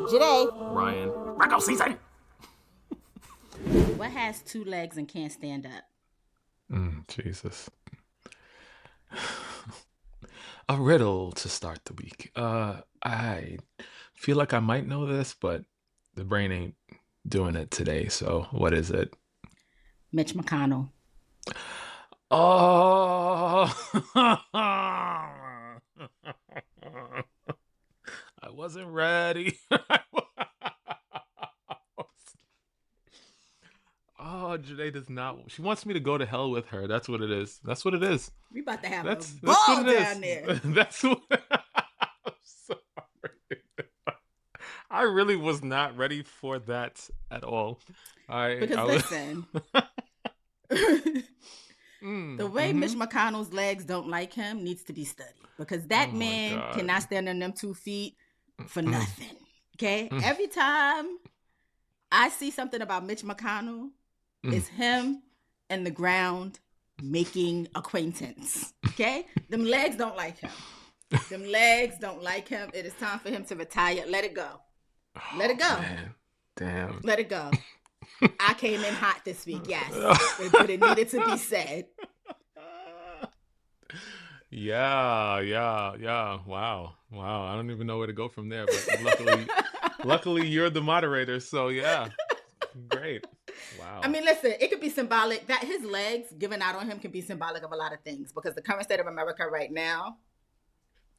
Joyhdae. Ryan. Virgo season. What has two legs and can't stand up? Jesus. A riddle to start the week. I feel like I might know this, but the brain ain't doing it today. So what is it? Mitch McConnell. Oh, I wasn't ready. Oh, Janae does not. She wants me to go to hell with her. That's what it is. That's what it is. We about to have a That's what ball it down is. there. That's what. I'm sorry. I really was not ready for that at all. Because I was. listen, the way Mitch Mm-hmm. McConnell's legs don't like him needs to be studied. Because that Oh my man God. cannot stand on them 2 feet for Mm, nothing. Okay? mm, Every time I see something about Mitch McConnell, mm. it's him and the ground making acquaintance. Okay? Them legs don't like him. Them legs don't like him. It is time for him to retire. Let it go. Let it go. Man. Damn. Let it go. I came in hot this week, yes. But it needed to be said. Yeah. Wow. I don't even know where to go from there, but luckily you're the moderator, so yeah. Great. Wow. I mean, listen, it could be symbolic that his legs giving out on him can be symbolic of a lot of things because the current state of America right now,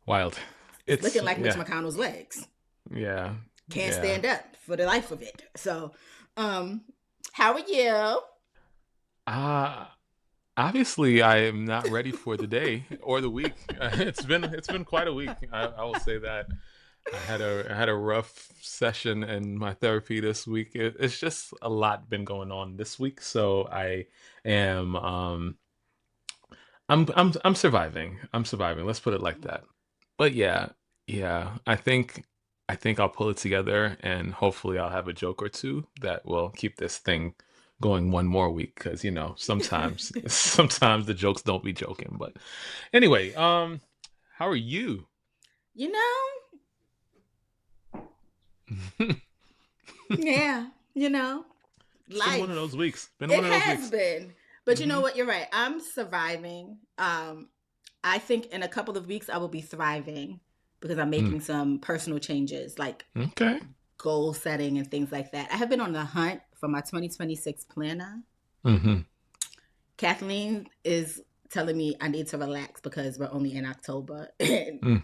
Wild. it's looking like Mitch yeah. McConnell's legs. Yeah. Can't Yeah. stand up for the life of it. So, how are you? Obviously I am not ready for the day or the week. It's been quite a week. I will say that. I had a rough session in my therapy this week. It's just a lot been going on this week, so I am I'm surviving. I'm surviving. Let's put it like that. But yeah. I think I'll pull it together, and hopefully I'll have a joke or two that will keep this thing going one more week. Because sometimes the jokes don't be joking. But anyway, how are you? You know, yeah, It's been one of life. those weeks. Been It one of those has weeks. been. But you know Hmm. what? You're right. I'm surviving. I think in a couple of weeks I will be thriving because I'm Mm. making some personal changes like Okay. goal setting and things like that. I have been on the hunt for my 2026 planner. Hmm. Kathleen is telling me I need to relax because we're only in October and, Mm.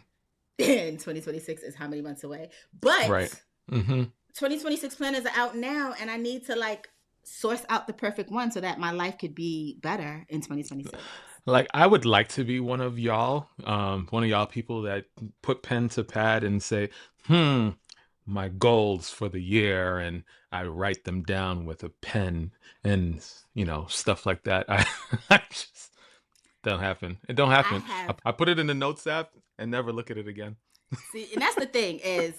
and 2026 is how many months away. Right. But Hmm. 2026 planners are out now and I need to like source out the perfect one so that my life could be better in 2026. Like I would like to be one of y'all people that put pen to pad and say, my goals for the year, and I write them down with a pen and stuff like that. I just don't happen. It don't I happen. have I put it in the notes app and never look at it again. see, and that's the thing is,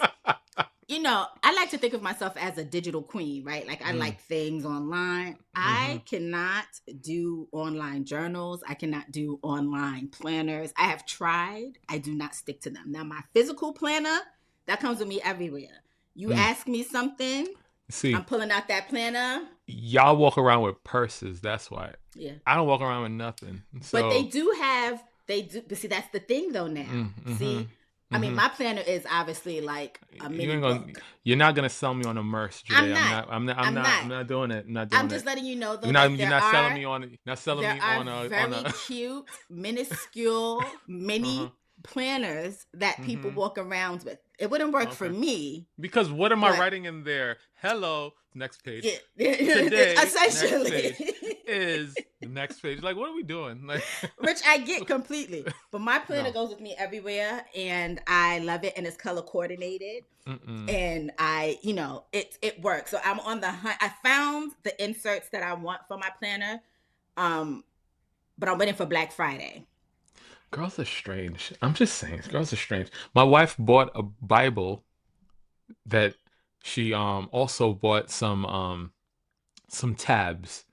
I like to think of myself as a digital queen, right? Like I Mm, like things online. hmm. I cannot do online journals. I cannot do online planners. I have tried. I do not stick to them. Now my physical planner, that comes with me everywhere. You Mm. ask me something, I'm See, pulling out that planner. y'all walk around with purses. That's why. Yeah. I don't walk around with nothing. But So, but see, that's the thing though now. mm-hmm, See, I mean, mm-hmm. my planner is obviously like a You mini ain't gonna. book. You're not gonna sell me on a merce I'm today. I'm not. not. I'm not. I'm I'm not. not. I'm not doing it. I'm not I'm doing just it. letting you know though You're not. that You're not selling me on. Not selling there me are on very a. cute, minuscule, Uh-huh. mini planners that people Mm-hmm. walk around with. It wouldn't work for Okay. me, Because what am I but writing in there? Hello. Next page. yeah, Today. Next essentially. page is the next page. Like, what are we doing? Like. Which I get completely. But my planner No. goes with me everywhere and I love it and it's color coordinated. Mm-mm. And it works. So I'm on the hunt. I found the inserts that I want for my planner. Um, but I'm waiting for Black Friday. Girls are strange. I'm just saying. Girls are strange. My wife bought a Bible that she also bought some tabs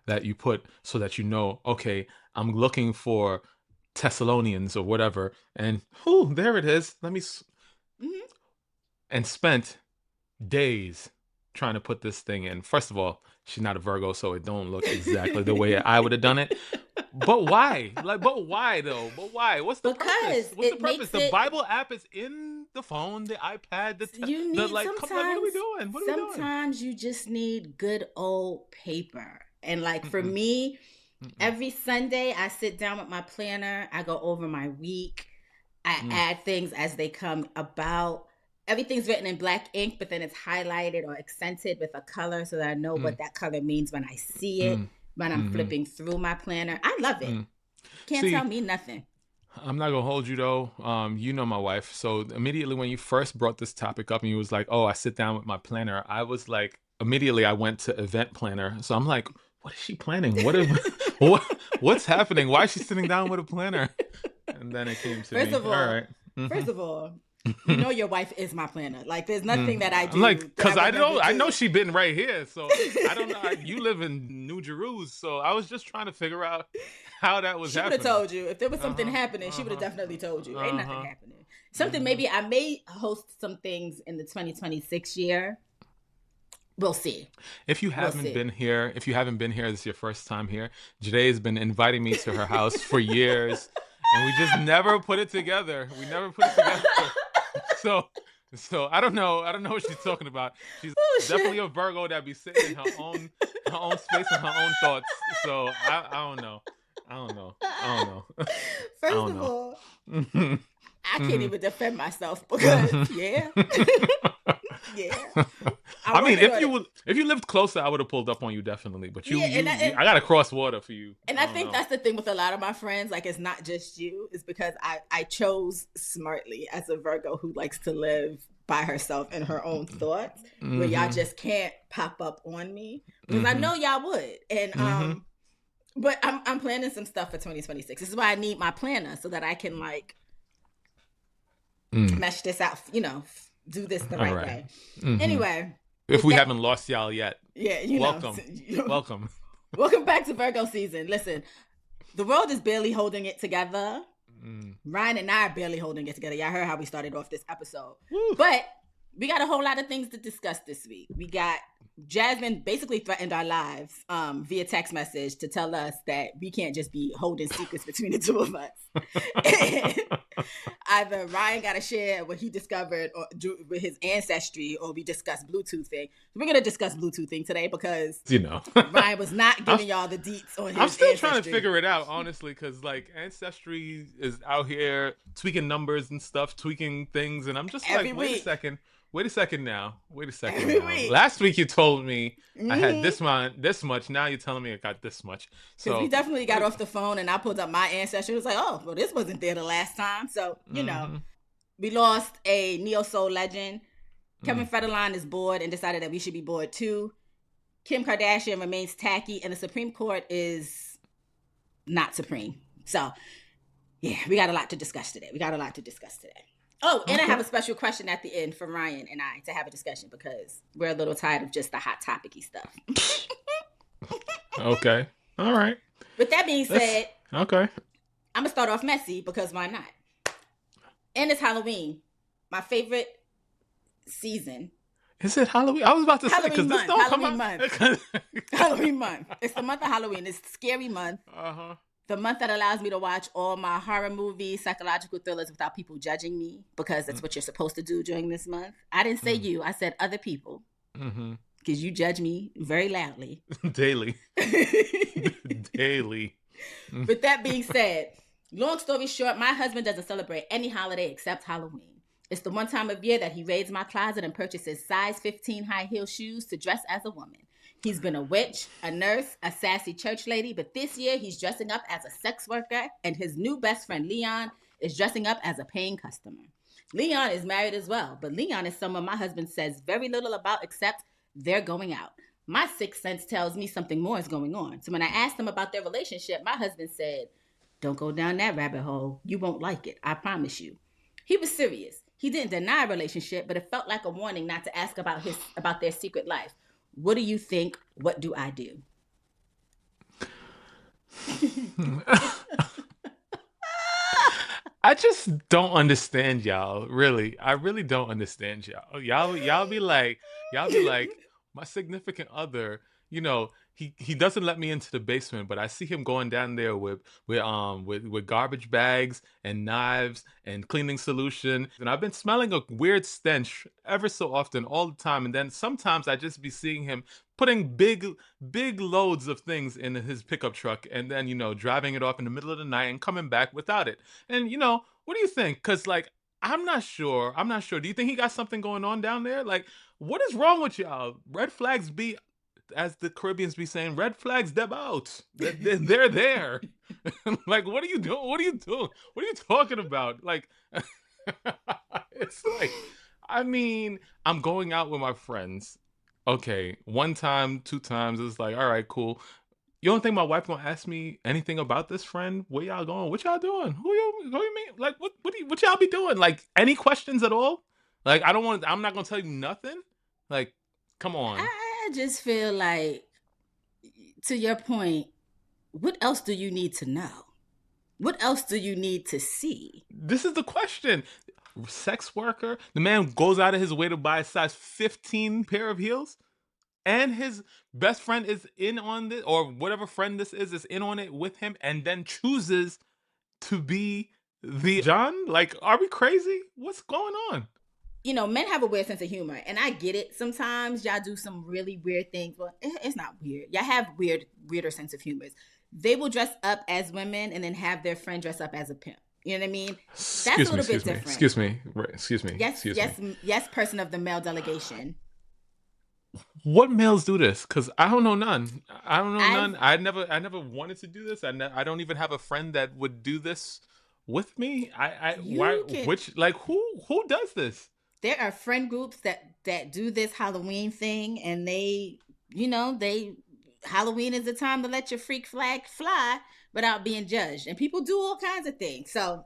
that you put so that okay, I'm looking for Thessalonians or whatever, and there it is. Mm-hmm. And spent. days trying to put this thing in. First of all, she's not a Virgo, so it don't look exactly the way I would have done it. But why? But why though? But why? What's the purpose? Because What's the it purpose? makes The it. Bible app is in the phone, the iPad, You the need like. Come, like, what are we sometimes. doing? What are we doing? Sometimes you just need good old paper. And like for Mm-mm, me, mm-mm, every Sunday I sit down with my planner. I go over my week. I mm, add things as they come about. Everything's written in black ink, but then it's highlighted or accented with a color so that I know mm, what that color means when I see it, mm, when I'm mm-hmm, flipping through my planner. I love it. mm. Can't tell See, me nothing. I'm not gonna hold you though. You know my wife, so immediately when you first brought this topic up and you was like, "Oh, I sit down with my planner," I was like, immediately I went to event planner. So I'm like, "What is she planning? What what's happening? Why is she sitting down with a planner?" And then it came to First me. of All all, right. Mm-hmm. first of all, you know your wife is my planner. Like there's nothing that I I'm like, do that I cause would never I know do. she been right here, so I don't know. You live in New Jerusalem, so I was just trying to figure out how that was She would have happening. told you if there was Uh something huh. happening. She Uh would have huh. definitely told you. Ain't Uh nothing huh. happening. Something Mm-hmm. maybe I may host some things in the 2026 year. We'll see. If you We'll haven't see. been here, if you haven't been here, this is your first time here. Joyhdae has been inviting me to her house for years, and we just never put it together. We never put it together. So, so I don't know. I don't know what she's talking about. She's Oh definitely shit. a Virgo that be sitting in her own space and her own thoughts. So I don't know. I don't know. I don't know. I First don't of know. all, Mm-hmm. I can't even defend myself because yeah, Mm-hmm. yeah. I'm I mean, working on it. if you lived closer, I would have pulled up on you definitely. But Yeah, I got to cross water for you. and I I don't think know. that's the thing with a lot of my friends. Like, it's not just you. It's because I chose smartly as a Virgo who likes to live by herself in her own thoughts, where y'all Mm-hmm. just can't pop up on me because I Mm-hmm. know y'all would. And Mm-hmm. but I'm planning some stuff for 2026. This is why I need my planner so that I can like Mm. mesh this out. Do this the All right right. way. Mm-hmm. Anyway, If with we that, haven't lost y'all yet, yeah, welcome, welcome. welcome back to Virgo season. Listen, the world is barely holding it together. Mm. Ryan and I are barely holding it together. Y'all heard how we started off this episode. Woo. But we got a whole lot of things to discuss this week. We got Jasmine basically threatened our lives via text message to tell us that we can't just be holding secrets between the two of us. And either Ryan got to share what he discovered with his ancestry, or we discuss Bluetoothing. We're going to discuss Bluetoothing today because You know, Ryan was not I'm giving y'all the deets on I'm his still trying to ancestry. figure it out, honestly, because like Ancestry is out here tweaking numbers and stuff, tweaking things, and I'm just Every like, week. wait a second now, Every week. Last week you told me I had Mm-hmm. this much. Now you're telling me I got this much. Because we So definitely got wait. off the phone and I pulled up my ancestry. It was like, oh, well, this wasn't there the last time. So, Mm-hmm. we lost a neo soul legend. Kevin Mm. Federline is bored and decided that we should be bored too. Kim Kardashian remains tacky, and the Supreme Court is not supreme. So, yeah, we got a lot to discuss today. Oh, and I Okay. have a special question at the end for Ryan and I to have a discussion because we're a little tired of just the hot topicy stuff. Okay. All right. With that being That's said, okay. I'm gonna start off messy because why not? And it's Halloween, my favorite season. Is it Halloween? I was about to say because Halloween this month. don't come Halloween out. month. Halloween month. It's the month of Halloween. It's scary month. Uh-huh. The month that allows me to watch all my horror movies, psychological thrillers without people judging me because that's what you're supposed to do during this month. I didn't say you. I said other people Mm-hmm. because you judge me very loudly. Daily. Daily. With that being said, long story short, my husband doesn't celebrate any holiday except Halloween. It's the one time of year that he raids my closet and purchases size 15 high heel shoes to dress as a woman. He's been a witch, a nurse, a sassy church lady, but this year he's dressing up as a sex worker, and his new best friend Leon is dressing up as a paying customer. Leon is married as well, but Leon is someone my husband says very little about except they're going out. My sixth sense tells me something more is going on. So when I asked him about their relationship, my husband said, "Don't go down that rabbit hole. You won't like it. I promise you." He was serious. He didn't deny a relationship, but it felt like a warning not to ask about their secret life. What do you think? What do I do? I just don't understand y'all. Really, I really don't understand y'all. Y'all be like, my significant other. You know, he doesn't let me into the basement, but I see him going down there with garbage bags and knives and cleaning solution, and I've been smelling a weird stench ever so often, all the time. And then sometimes I just be seeing him putting big loads of things in his pickup truck, and then driving it off in the middle of the night and coming back without it. And what do you think? Because like I'm not sure. I'm not sure. Do you think he got something going on down there? Like, what is wrong with y'all? Red flags be, as the Caribbeans be saying, red flags deb out. They're there. Like, what are you doing? What are you doing? What are you talking about? Like, it's like, I mean, I'm going out with my friends. Okay, one time, two times, it's like, all right, cool. You don't think my wife gonna ask me anything about this friend? Where y'all going? What y'all doing? Who you mean? Like, what y'all be doing? Like, any questions at all? Like, I don't want. I'm not gonna tell you nothing. Like, come on. I just feel like, to your point, what else do you need to know? What else do you need to see? This is the question. Sex worker. The man goes out of his way to buy a size 15 pair of heels, and his best friend is in on this, or whatever friend this is in on it with him, and then chooses to be the John. Like, are we crazy? What's going on? Men have a weird sense of humor, and I get it. Sometimes y'all do some really weird things. Well, it's not weird. Y'all have weirder sense of humors. They will dress up as women and then have their friend dress up as a pimp. You know what I mean? That's a little bit different. Excuse me. Yes, person of the male delegation. What males do this? Because I don't know none. I never wanted to do this. I don't even have a friend that would do this with me. Who does this? There are friend groups that do this Halloween thing, and they Halloween is the time to let your freak flag fly without being judged, and people do all kinds of things. So,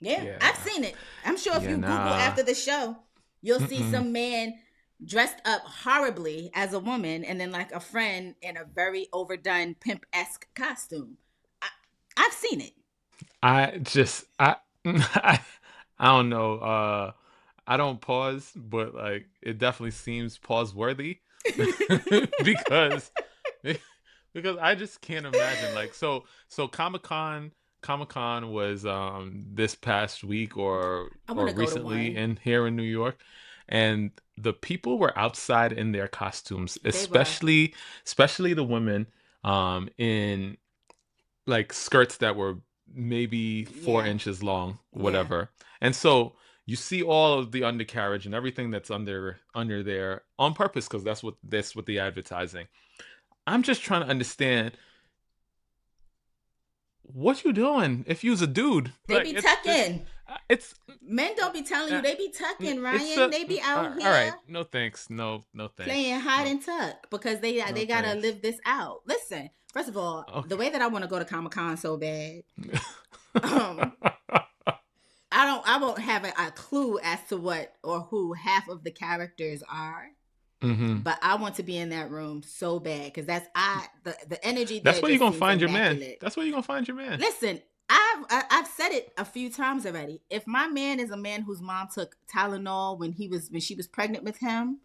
yeah. I've seen it. I'm sure if you Google after the show, you'll see some man dressed up horribly as a woman, and then like a friend in a very overdone pimp-esque costume. I've seen it. I don't know. I don't pause, but like it definitely seems pause worthy because because I just can't imagine. Like, so Comic Con was this past week or recently in here in New York, and the people were outside in their costumes, especially the women in like skirts that were maybe 4 inches long, whatever. And so you see all of the undercarriage and everything that's under there on purpose, because that's what the advertising. I'm just trying to understand what you doing if you's a dude. They be tucking. It's men don't be telling you they be tucking, Ryan. They be out here. All right, no thanks, no thanks. Playing hide and tuck because they gotta live this out. Listen, first of all, the way that I want to go to Comic-Con so bad, I won't have a clue as to what or who half of the characters are. Mm-hmm. But I want to be in that room so bad because the energy. That's where you're gonna find your man. That's where you're gonna find your man. Listen, I've said it a few times already. If my man is a man whose mom took Tylenol when she was pregnant with him,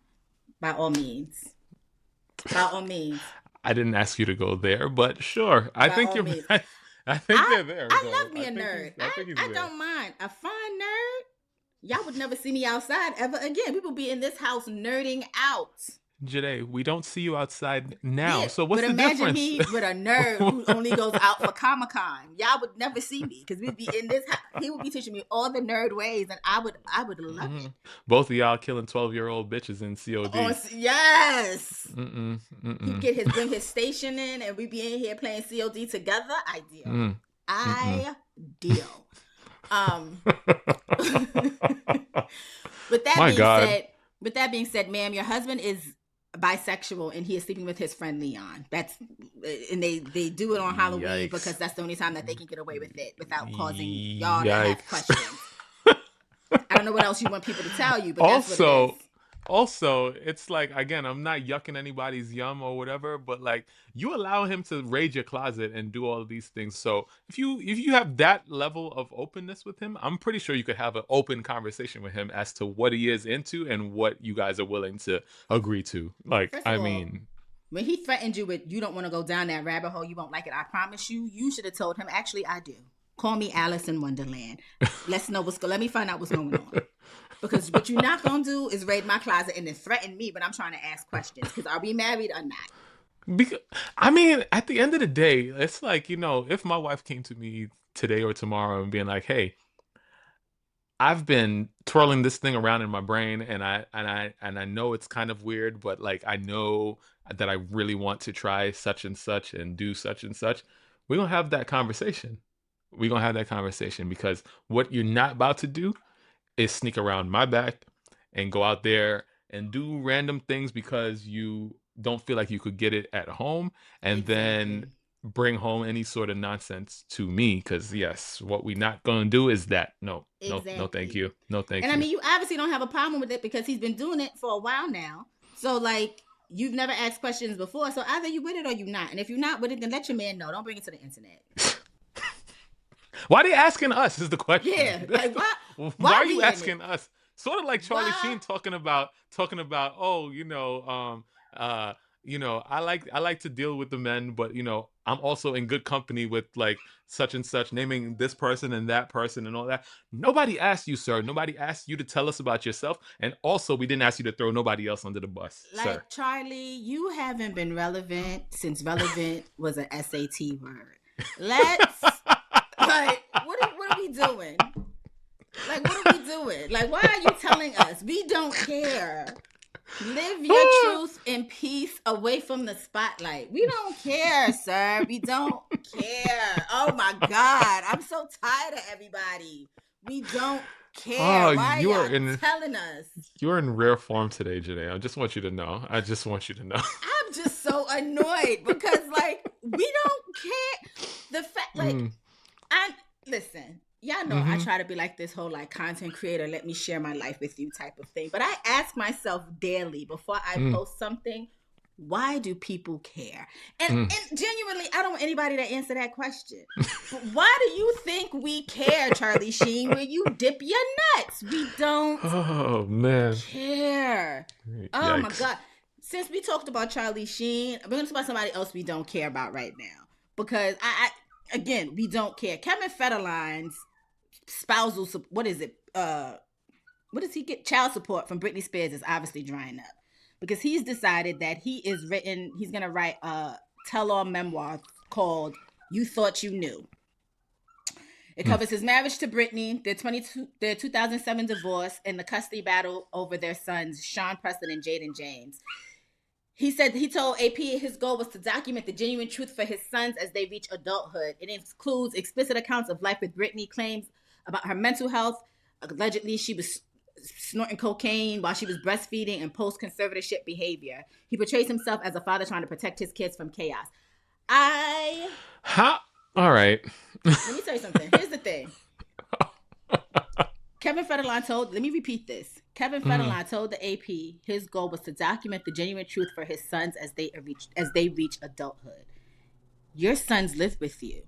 by all means. I didn't ask you to go there, but sure. I think they're there. I love me a nerd. I don't mind a fun nerd. Y'all would never see me outside ever again. People be in this house nerding out. Joyhdae, we don't see you outside now. So what's the difference? Imagine me with a nerd who only goes out for Comic-Con. Y'all would never see me because we'd be in this house. He would be teaching me all the nerd ways, and I would love it. Both of y'all killing 12-year-old bitches in COD. Yes. He'd bring his station in, and we'd be in here playing COD together. Ideal. Ideal. With that being said, ma'am, your husband is bisexual and he is sleeping with his friend Leon. And they do it on Halloween because that's the only time that they can get away with it without causing y'all to have questions. I don't know what else you want people to tell you, but that's what it is. also, it's like, again, I'm not yucking anybody's yum or whatever, but like, you allow him to raid your closet and do all of these things. So if you have that level of openness with him, I'm pretty sure you could have an open conversation with him as to what he is into and what you guys are willing to agree to. Like, First of I all, mean, when he threatened you with you don't want to go down that rabbit hole, you won't like it, I promise you, you should have told him, actually, I do. Call me Alice in Wonderland. Let me find out what's going on. Because what you're not gonna do is raid my closet and then threaten me when I'm trying to ask questions. Because are we married or not? because, I mean, at the end of the day, it's like, if my wife came to me today or tomorrow and being like, "Hey, I've been twirling this thing around in my brain, and I know it's kind of weird, but like I know that I really want to try such and such and do such and such." We're gonna have that conversation. We're gonna have that conversation because what you're not about to do is sneak around my back and go out there and do random things because you don't feel like you could get it at home, and then Exactly. bring home any sort of nonsense to me. Because yes, what we not gonna do is that. No, no, no, thank Exactly. you, no, And thank I you. mean, you obviously don't have a problem with it because he's been doing it for a while now. So, like, you've never asked questions before. So, either you with it or you not. And if you're not with it, then let your man know. Don't bring it to the internet. Why are they asking us? Is the question. Yeah. Like, why? Why Why are you we in it? asking us? Sort of like Charlie Why? Sheen talking about. Oh, uh, I like to deal with the men, but I'm also in good company with like such and such, naming this person and that person and all that. Nobody asked you, sir. Nobody asked you to tell us about yourself, and also we didn't ask you to throw nobody else under the bus, sir. Like, Charlie, you haven't been relevant since relevant was an SAT word. Let's, like, what are we doing? Like, what are we doing? Like, why are you telling us? We don't care. Live your truth in peace away from the spotlight. We don't care, sir. We don't care. Oh my God. I'm so tired of everybody. We don't care. Oh, Why are you are y'all in telling us? you're in rare form today, Janae. I just want you to know. I just want you to know. I'm just so annoyed because, like, we don't care. The fact, like, Mm, I listen. Y'all know I mm-hmm. try to be like this whole like content creator, let me share my life with you type of thing. But I ask myself daily before I Mm, post something, why do people care? mm. And genuinely, I don't want anybody to answer that question. But why do you think we care, Charlie Sheen, where you dip your nuts? We don't Oh man. care. Oh my Yikes. God. Since we talked about Charlie Sheen, we're going to talk about somebody else we don't care about right now. Because again, we don't care. Kevin Federline's spousal, what is it? What does he get? Child support from Britney Spears is obviously drying up because he's decided that he's going to write a tell-all memoir called "You Thought You Knew." It Hmm. covers his marriage to Britney, their 2007 divorce, and the custody battle over their sons, Sean Preston and Jaden James. He said he told AP his goal was to document the genuine truth for his sons as they reach adulthood. It includes explicit accounts of life with Britney, claims about her mental health. Allegedly, she was snorting cocaine while she was breastfeeding, and post-conservatorship behavior. He portrays himself as a father trying to protect his kids from chaos. I How? All right. Let me tell you something. Here's the thing. Kevin Federline let me repeat this. Kevin Mm, Federline told the AP his goal was to document the genuine truth for his sons as they reach adulthood. Your sons live with you.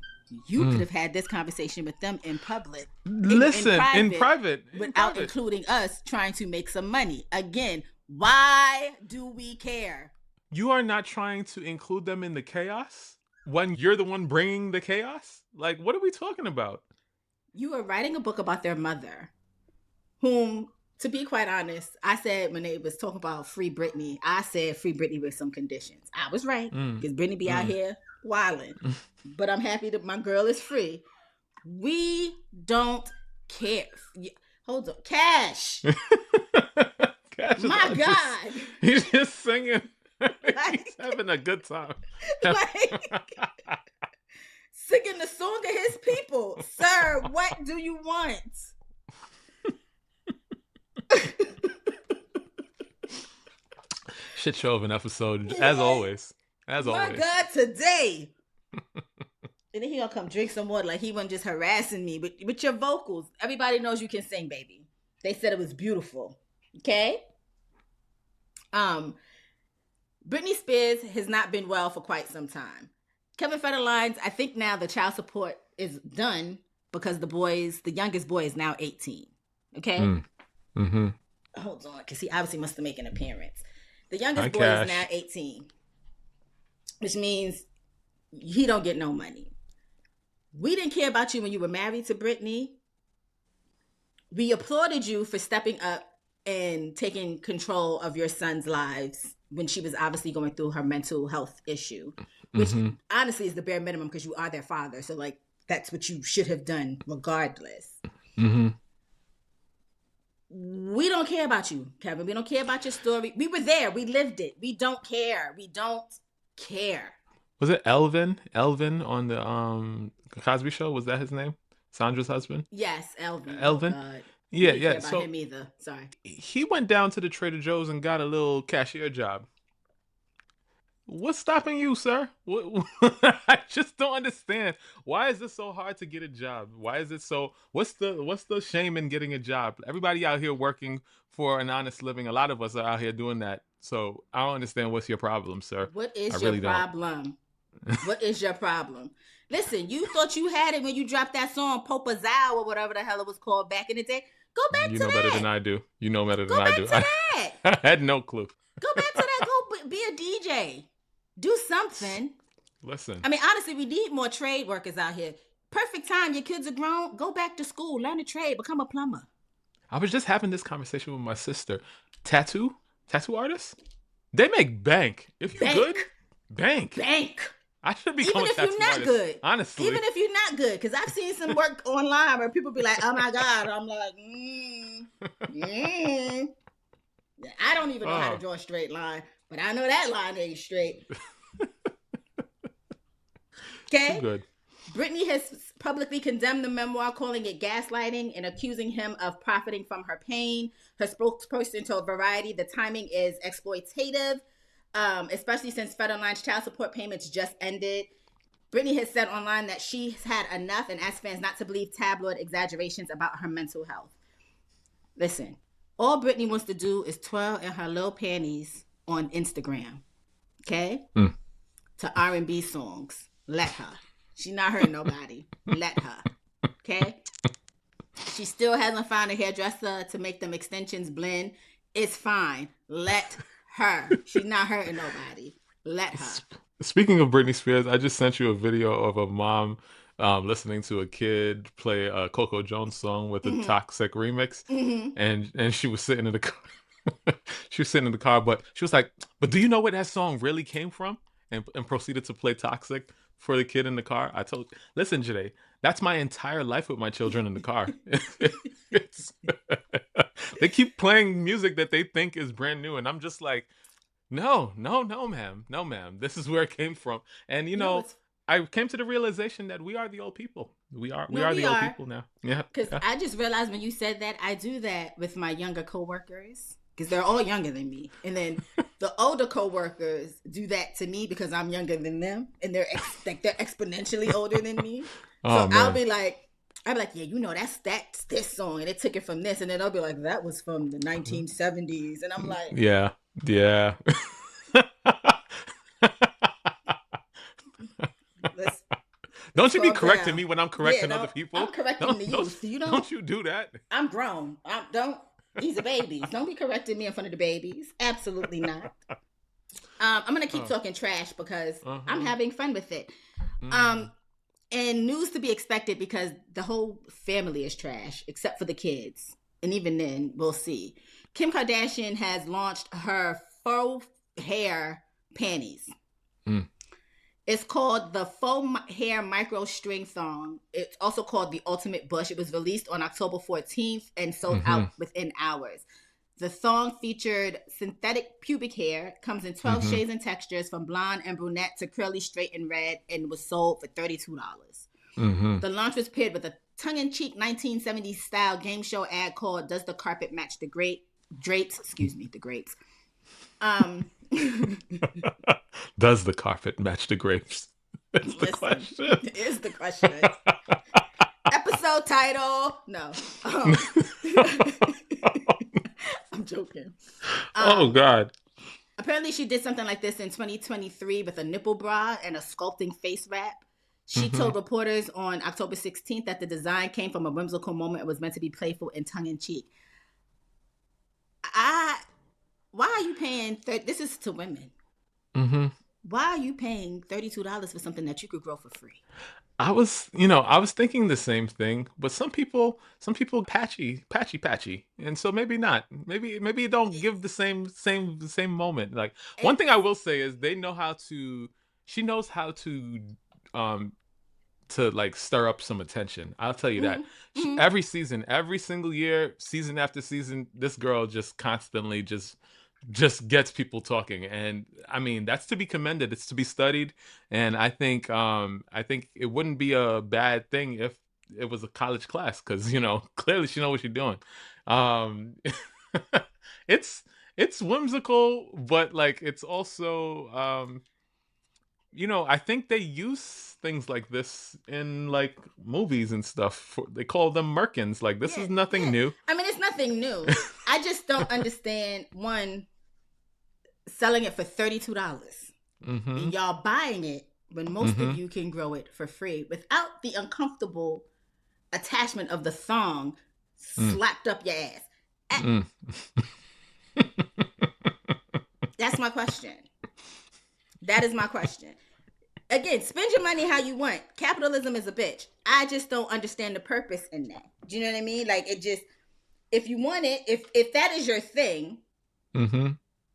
You could mm. have had this conversation with them in public, in Listen, in private, private, in without private. including us trying to make some money. Again, why do we care? You are not trying to include them in the chaos when you're the one bringing the chaos? Like, what are we talking about? You are writing a book about their mother, whom, to be quite honest, I said when they was talking about free Britney, I said free Britney with some conditions. I was right Mm, because Britney be out mm. here wilding, but I'm happy that my girl is free. We don't care. Hold on, Cash. Cash is My just, God, he's just singing. like, He's having a good time. like singing the song of his people, sir. What do you want? Shit show of an episode, as Like, always. As my always. God, today. And then he gonna come drink some water like he wasn't just harassing me. But with your vocals, everybody knows you can sing, baby. They said it was beautiful. Okay? Um, Britney Spears has not been well for quite some time. Kevin Federline's, I think now the child support is done because the youngest boy is now 18. Okay? Mm-hmm. Hold on, because he obviously must have made an appearance. The Hi, youngest boy is now Cash. 18, which means he don't get no money. We didn't care about you when you were married to Britney. We applauded you for stepping up and taking control of your son's lives when she was obviously going through her mental health issue, which Mm-hmm. honestly is the bare minimum because you are their father. So, like, that's what you should have done regardless. Mm-hmm. We don't care about you, Kevin. We don't care about your story. We were there. We lived it. We don't care. We don't care. Was it Elvin? Elvin on the Cosby Show? Was that his name? Sandra's husband? Yes, Elvin. Oh, Elvin? God. Yeah, We didn't care yeah. about So him either. Sorry. he went down to the Trader Joe's and got a little cashier job. What's stopping you, sir? I just don't understand. Why is this so hard to get a job? Why is it so? What's the shame in getting a job? Everybody out here working for an honest living. A lot of us are out here doing that. So I don't understand what's your problem, sir. What I is your really don't. problem? What is your problem? Listen, you thought you had it when you dropped that song Popa Zow or whatever the hell it was called back in the day. Go back You to know better than that. I do. You know better Go than I back do. to that. I had no clue. Go back to that. Go be a DJ. Do something. Listen, I mean, honestly, we need more trade workers out here. Perfect time. Your kids are grown. Go back to school. Learn a trade. Become a plumber. I was just having this conversation with my sister. Tattoo artists, they make bank. If you're good, bank. Bank. I should become Even a if tattoo you're not artist. good. Honestly. Even if you're not good. Because I've seen some work online where people be like, oh my God. I'm like, I don't even know how to draw a straight line. But I know that line ain't straight. Okay? Good. Britney has publicly condemned the memoir, calling it gaslighting and accusing him of profiting from her pain. Her spokesperson told Variety the timing is exploitative, especially since Federline's child support payments just ended. Britney has said online that she's had enough and asked fans not to believe tabloid exaggerations about her mental health. Listen, all Britney wants to do is twirl in her little panties on Instagram, okay? To R&B songs. Let her. She's not hurting nobody. Let her. Okay? She still hasn't found a hairdresser to make them extensions blend. It's fine. Let her. She's not hurting nobody. Let her. Speaking of Britney Spears, I just sent you a video of a mom listening to a kid play a Coco Jones song with a Toxic remix, and she was sitting in the car. She was sitting in the car, but she was like, "But do you know where that song really came from?" And proceeded to play Toxic for the kid in the car. Listen, Joyhdae, that's my entire life with my children in the car. They keep playing music that they think is brand new, and I'm just like, no, ma'am. This is where it came from. And I came to the realization that we are the old people. We are the old people now. Yeah. Because I just realized when you said that, I do that with my younger coworkers because they're all younger than me. And then the older coworkers do that to me because I'm younger than them, and they're exponentially older than me. So I'll be like, yeah, that's this song, and they took it from this, and then they'll be like, that was from the 1970s, and I'm like, yeah. Don't you be correcting me when I'm correcting other people? I'm correcting the youth. Don't you do that? I'm grown. These are babies. Don't be correcting me in front of the babies. Absolutely not. I'm gonna keep talking trash because I'm having fun with it. And news to be expected because the whole family is trash except for the kids, and even then we'll see. Kim Kardashian has launched her faux hair panties. It's called the faux hair micro string thong. It's also called the ultimate bush. It was released on October 14th and sold out within hours. The thong featured synthetic pubic hair, comes in 12 shades and textures from blonde and brunette to curly, straight, and red, and was sold for $32. The launch was paired with a tongue-in-cheek 1970s style game show ad called Does the Carpet Match the Drapes? The grapes. Does the carpet match the grapes? That's the question. It is the question. Episode title. No. I'm joking. Oh, God. Apparently, she did something like this in 2023 with a nipple bra and a sculpting face wrap. She Mm-hmm. told reporters on October 16th that the design came from a whimsical moment. It was meant to be playful and tongue in cheek. I Why are you paying? This is to women. Mm-hmm. Why are you paying $32 for something that you could grow for free? I was thinking the same thing, but some people patchy, and so maybe not. Maybe you don't give the same moment. Like one thing I It's will say is they know how to. She knows how um, to like stir up some attention. I'll tell you that. mm, mm, Every season, every single year, season after season, this girl just constantly just gets people talking, and I mean that's to be commended. It's to be studied, and I think it wouldn't be a bad thing if it was a college class because clearly she knows what she's doing. Um, it's it's whimsical, but like it's also I think they use things like this in like movies and stuff. They call them merkins. Like this yeah, is nothing yeah. new. I mean, it's nothing new. I just don't understand one selling it for $32 Mm-hmm. and y'all buying it when most of Mm-hmm. you can grow it for free without the uncomfortable attachment of the thong Mm. slapped up your ass. Mm. That's my question. That is my question. Again, spend your money how you want. Capitalism is a bitch. I just don't understand the purpose in that. Do you know what I mean? Like it just, if you want it, if that is your thing, Mm-hmm.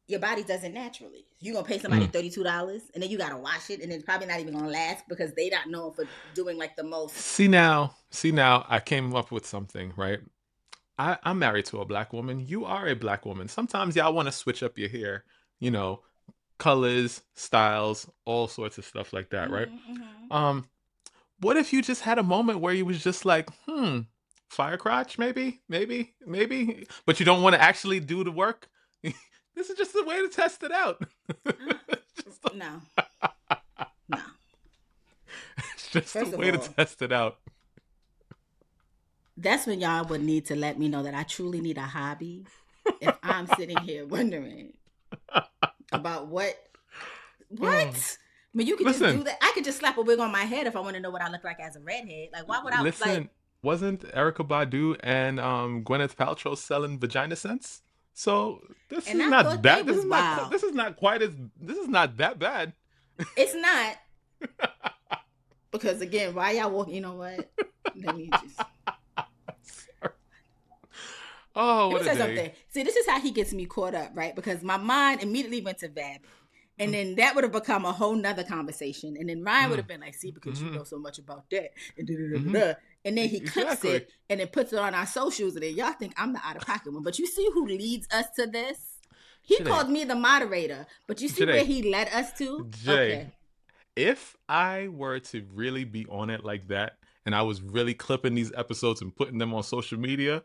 your body does it naturally. You're gonna pay somebody Mm. $32 and then you gotta wash it and it's probably not even gonna last because they not known for doing like the most. See now, I came up with something, right? I'm married to a black woman. You are a black woman. Sometimes y'all want to switch up your hair, you know, colors, styles, all sorts of stuff like that, right? Mm-hmm, mm-hmm. Um, what if you just had a moment where you was just like, fire crotch, maybe, but you don't want to actually do the work? This is just a way to test it out. Just a- No, no. it's just a First of way to all, test it out. that's when y'all would need to let me know that I truly need a hobby. If I'm sitting here wondering about what Oh, I mean, you could just do listen, that. I could just slap a wig on my head if I want to know what I look like as a redhead. Like, why would I like? listen. Wasn't Erica Badu and Gwyneth Paltrow selling vagina scents? So this And is I not thought they that. was wild. This is not quite as. This is not that bad. It's not because again, why y'all walking? You know what? Let me just Oh, let what me a tell you day. something. See, this is how he gets me caught up, right? Because my mind immediately went to vabbing. And then that would have become a whole nother conversation. And then Ryan would Mm, have been like, see, because you mm-hmm, know so much about that. And da, da, da, mm-hmm. da. And then he clips Exactly. it and then puts it on our socials. And then y'all think I'm the out of pocket one. But you see who leads us to this? He Jade, called me the moderator. But you see where Jade, he led us to? Jay. Okay. If I were to really be on it like that, and I was really clipping these episodes and putting them on social media,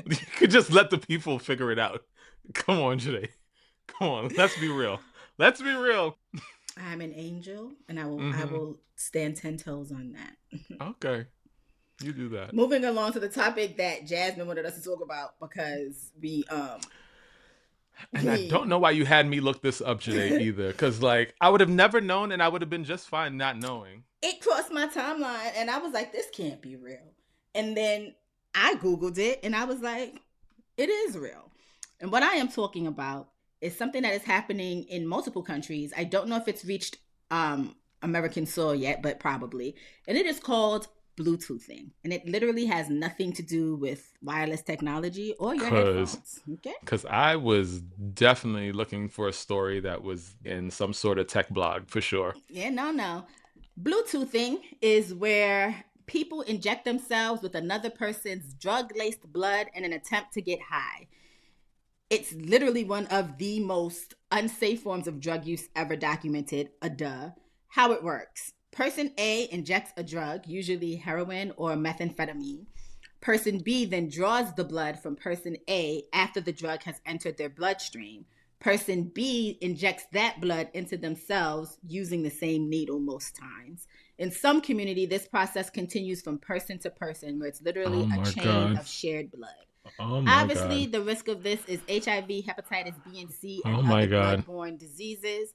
you could just let the people figure it out. Come on, Jay. Come on. Let's be real. Let's be real. I'm an angel and I Mm-hmm. will stand 10 toes on that. Okay. You do that. Moving along to the topic that Jasmine wanted us to talk about because And I don't we know why you had me look this up today either. Because, like, I would have never known and I would have been just fine not knowing. it crossed my timeline and I was like, this can't be real. And then I Googled it and I was like, it is real. And what I am talking about is something that is happening in multiple countries. I don't know if it's reached American soil yet, but probably. And it is called Bluetoothing. And it literally has nothing to do with wireless technology or your Because headphones. Okay? Because I was definitely looking for a story that was in some sort of tech blog for sure. Yeah, no. Bluetoothing is where people inject themselves with another person's drug laced blood in an attempt to get high. It's literally one of the most unsafe forms of drug use ever documented. A duh. How it works: Person A injects a drug, usually heroin or methamphetamine. Person B then draws the blood from person A after the drug has entered their bloodstream. Person B injects that blood into themselves using the same needle most times. In some community, this process continues from person to person, where it's Oh literally a my chain god. of shared blood. Oh my Obviously, God. the risk of this is HIV, hepatitis B and C, and Oh my other God. bloodborne diseases.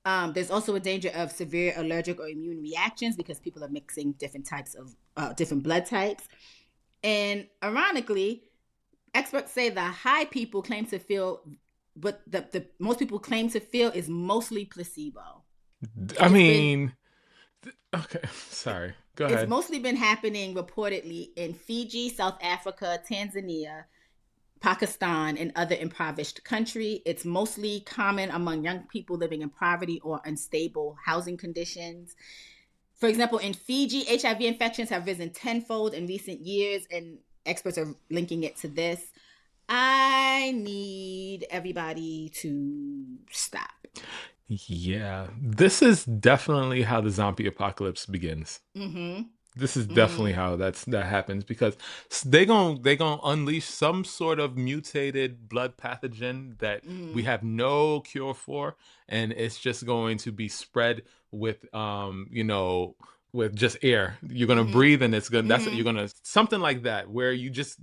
There's also a danger of severe allergic or immune reactions because people are mixing different types of different blood types. And ironically, experts say the high people claim to feel, but the most people claim to feel is mostly placebo. I It's been mean, okay. Sorry. Go it's ahead. mostly been happening reportedly in Fiji, South Africa, Tanzania, Pakistan, and other impoverished countries. It's mostly common among young people living in poverty or unstable housing conditions. For example, in Fiji, HIV infections have risen tenfold in recent years, and experts are linking it to this. I need everybody to stop. Yeah, this is definitely how the zombie apocalypse begins. Mm-hmm. This is Mm-hmm. definitely how that happens because they gonna unleash some sort of mutated blood pathogen that we Mm-hmm. have no cure for, and it's just going to be spread with with just air. You're gonna Mm-hmm. breathe, and it's gonna that's Mm-hmm. you're gonna something like that where you just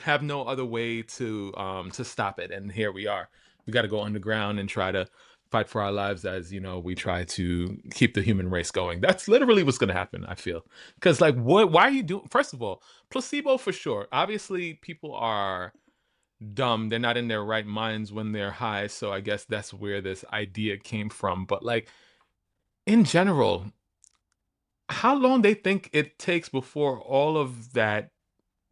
have no other way to stop it. And here we are. We got to go underground and try to fight for our lives as we try to keep the human race going. That's literally what's going to happen, I feel. Because like, what? Why are you doing? First of all, placebo for sure. Obviously, people are dumb. They're not in their right minds when they're high. So I guess that's where this idea came from. But like in general, how long they think it takes before all of that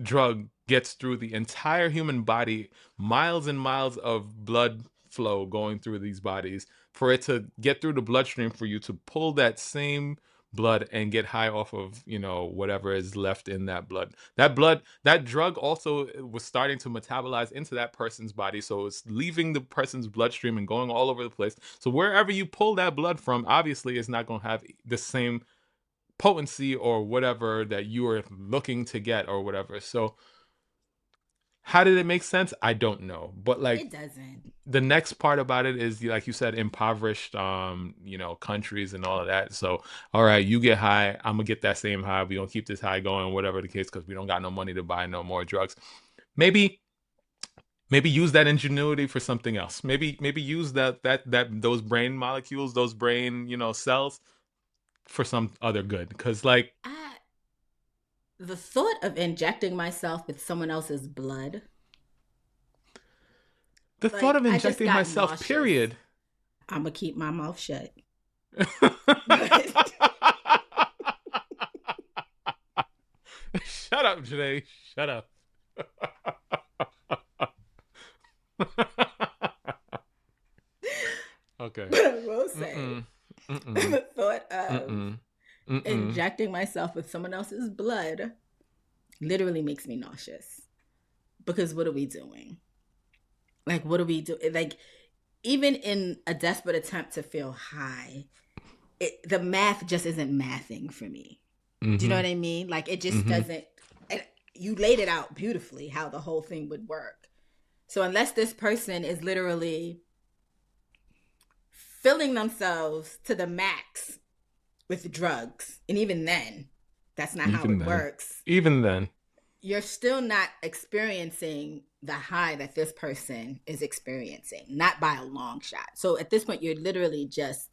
drug gets through the entire human body, miles and miles of blood flow going through these bodies, for it to get through the bloodstream for you to pull that same blood and get high off of whatever is left in that blood. That drug also was starting to metabolize into that person's body, so it's leaving the person's bloodstream and going all over the place. So wherever you pull that blood from, obviously it's not going to have the same potency or whatever that you are looking to get or whatever. So how did it make sense? I don't know. But like It doesn't. the next part about it is, like you said, impoverished countries and all of that. So all right, you get high, I'm gonna get that same high. We gonna keep this high going, whatever the case, because we don't got no money to buy no more drugs. Maybe use that ingenuity for something else. Maybe use that those brain molecules, those brain, cells for some other good. Because like I, the thought of injecting myself with someone else's blood, the thought like of I just injecting got myself, nauseous. period. I'm gonna keep my mouth shut. Shut up, Janae. Shut up. Okay. But I will say, Mm-mm. Mm-mm. the thought of Mm-mm. Mm-mm. injecting myself with someone else's blood literally makes me nauseous. Because what are we doing? Like, what are we doing? Like, even in a desperate attempt to feel high, the math just isn't mathing for me. Do you know Mm-hmm. what I mean? Like, it just Mm-hmm. doesn't. And you laid it out beautifully how the whole thing would work. So, unless this person is literally filling themselves to the max with drugs, and even then, that's not how Even it then. works. Even then. You're still not experiencing the high that this person is experiencing, not by a long shot. So at this point, you're literally just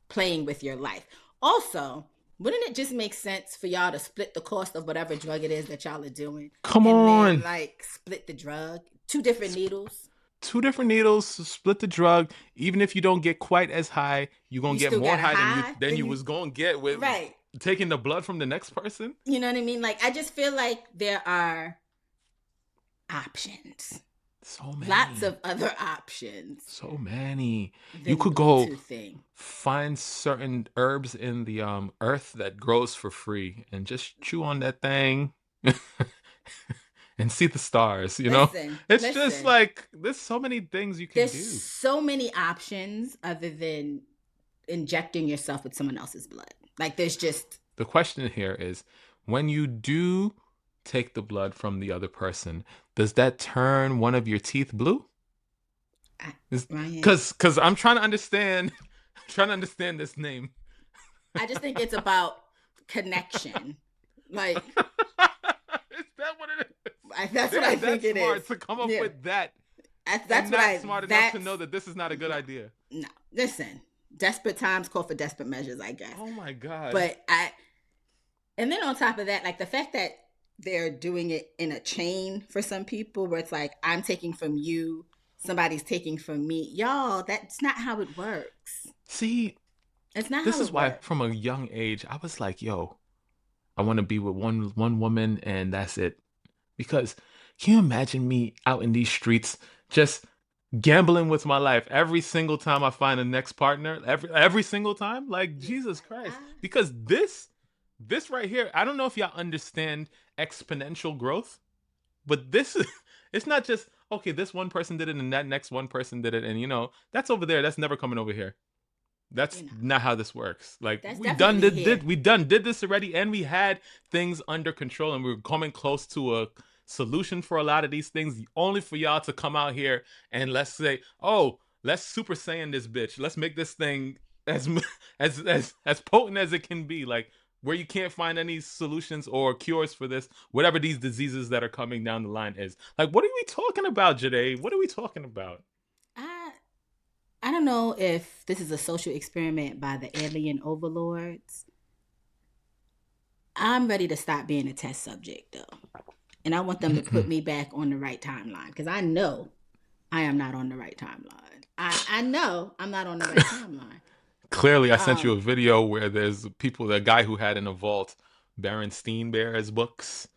playing with your life. Also, wouldn't it just make sense for y'all to split the cost of whatever drug it is that y'all are doing Come and then on. like split the drug? Two different needles. Two different needles, split the drug. Even if you don't get quite as high, you're gonna You get still more got a high than you high, than then you you was gonna get with right. taking the blood from the next person. You know what I mean? Like I just feel like there are options. So Lots many. of other options So many. You than the could go Bluetooth thing. find certain herbs in the earth that grows for free and just chew on that thing and see the stars. Listen, It's just listen. like there's so many things you can There's do. so many options other than injecting yourself with someone else's blood. Like there's just The question here is, when you do take the blood from the other person, does that turn one of your teeth blue? I, Is Ryan. Cuz I'm trying to understand trying to understand this name. I just think it's about connection. Like Is that what it is? That's They're what I not that think it smart is. to come up Yeah. with that. That's And what not I. smart enough That's to know that this is not a good idea. no. Listen, desperate times call for desperate measures, I guess. Oh my God. But and then on top of that, like the fact that they're doing it in a chain for some people, where it's like I'm taking from you, somebody's taking from me, y'all. That's not how it works. See, It's not this how is it why works. from a young age I was like, yo, I want to be with one woman and that's it. Because can you imagine me out in these streets just gambling with my life every single time I find a next partner? Every single time? Like Yeah, Jesus Christ. I, Because this right here, I don't know if y'all understand exponential growth, but this is it's not just okay, this one person did it and that next one person did it, and that's over there. That's never coming over here. That's you know, not how this works. Like that's we done definitely here. did this already, and we had things under control, and we were coming close to a solution for a lot of these things. Only for y'all to come out here and let's say, oh, let's Super Saiyan this bitch. Let's make this thing as as potent as it can be. Like where you can't find any solutions or cures for this, whatever these diseases that are coming down the line is. Like, what are we talking about, Joyhdae? What are we talking about? I I don't know if this is a social experiment by the alien overlords. I'm ready to stop being a test subject though. And I want them to put me back on the right timeline because I know I am not on the right timeline. I know I'm not on the right timeline. Clearly, I sent you a Um, video where there's the guy who had in a vault Berenstain Bears books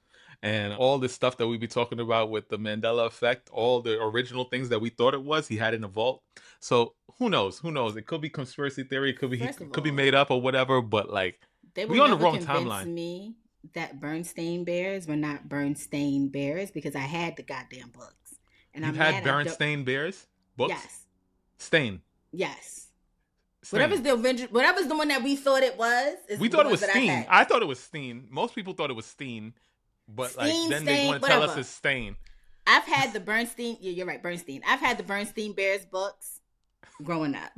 and all this stuff that we be talking about with the Mandela effect, all the original things that we thought it was, he had in a vault. So who knows? Who knows? It could be conspiracy theory. It could be First of could be all, made up or whatever. But like, they will we on the never wrong convince timeline. me that Bernstein Bears were not Bernstein Bears because I had the goddamn books. And You I'm had mad I don't. Berenstain Bears books. Yes. Stain. Yes. Stain. Whatever's the one that we thought it was is We the thought it ones was that I Steen. had. I thought it was Steen. Most people thought it was Steen. But like Steen, then they Stain, want to tell us whatever. it's Stain. I've had the Bernstein. Yeah, you're right, Bernstein. I've had the Bernstein Bears books growing up.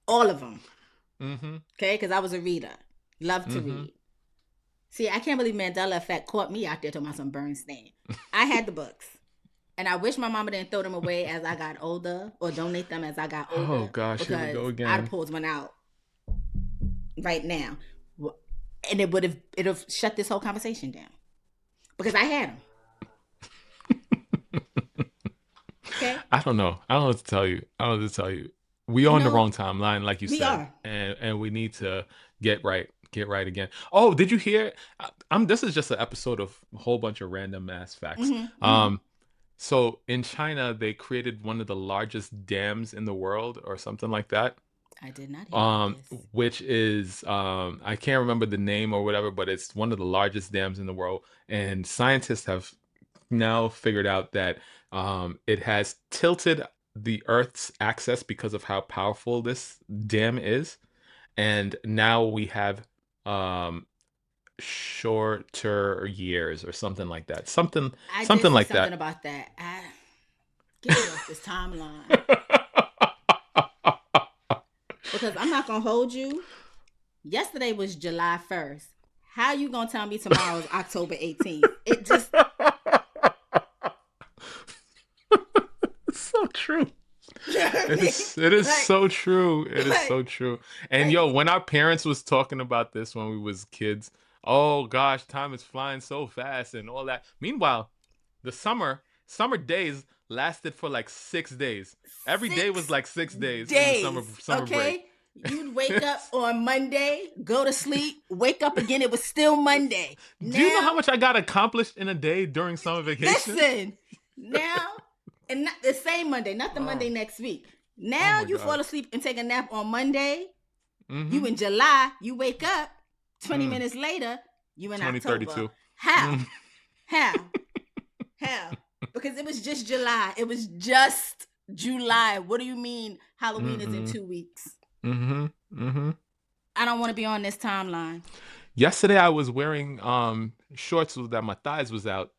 All of them. Mm-hmm. Okay, because I was a reader. Loved to Mm-hmm. read. See, I can't believe Mandela effect caught me out there talking about some Bernstein. I had the books. And I wish my mama didn't throw them away as I got older or donate them as I got Oh older. gosh, here we Because go I'd again. have pulled one out right now. And it'd have shut this whole conversation down. Because I had them. Okay? I don't know. I don't know what to tell you. I don't know what to tell you. We on the wrong timeline, like you We said, are. and we need to get right. Get right again. Oh, did you hear? This is just an episode of a whole bunch of random ass facts. Mm-hmm, mm-hmm. So in China, they created one of the largest dams in the world, or something like that. I did not hear about this. Which is I can't remember the name or whatever, but it's one of the largest dams in the world, and scientists have now figured out that it has tilted the Earth's axis because of how powerful this dam is, and now we have shorter years or something like that. Something I did something see like something that. about that. Get it off this timeline. Because I'm not going to hold you. Yesterday was July 1st. How you going to tell me tomorrow is October 18th? It just... It's so true. It is like, so true. It is so like, true. And like, yo, when our parents was talking about this when we was kids, oh gosh, time is flying so fast and all that. Meanwhile, the summer days lasted for like 6 days. Every day was like 6 days in the summer okay? break. You'd wake up on Monday, go to sleep, wake up again. It was still Monday. Do you know how Now, much I got accomplished in a day during summer vacation? listen, now, and not the same Monday, not the Monday next week. Now my you God. fall asleep and take a nap on Monday. Mhm. You in July, you wake up 20 minutes later, you in October. 2032. How? Mm. How? Because it was just July. It was just July. What do you mean Halloween is in 2 weeks? Mm-hmm. Mm-hmm. I don't want to be on this timeline. Yesterday I was wearing shorts so that my thighs was out.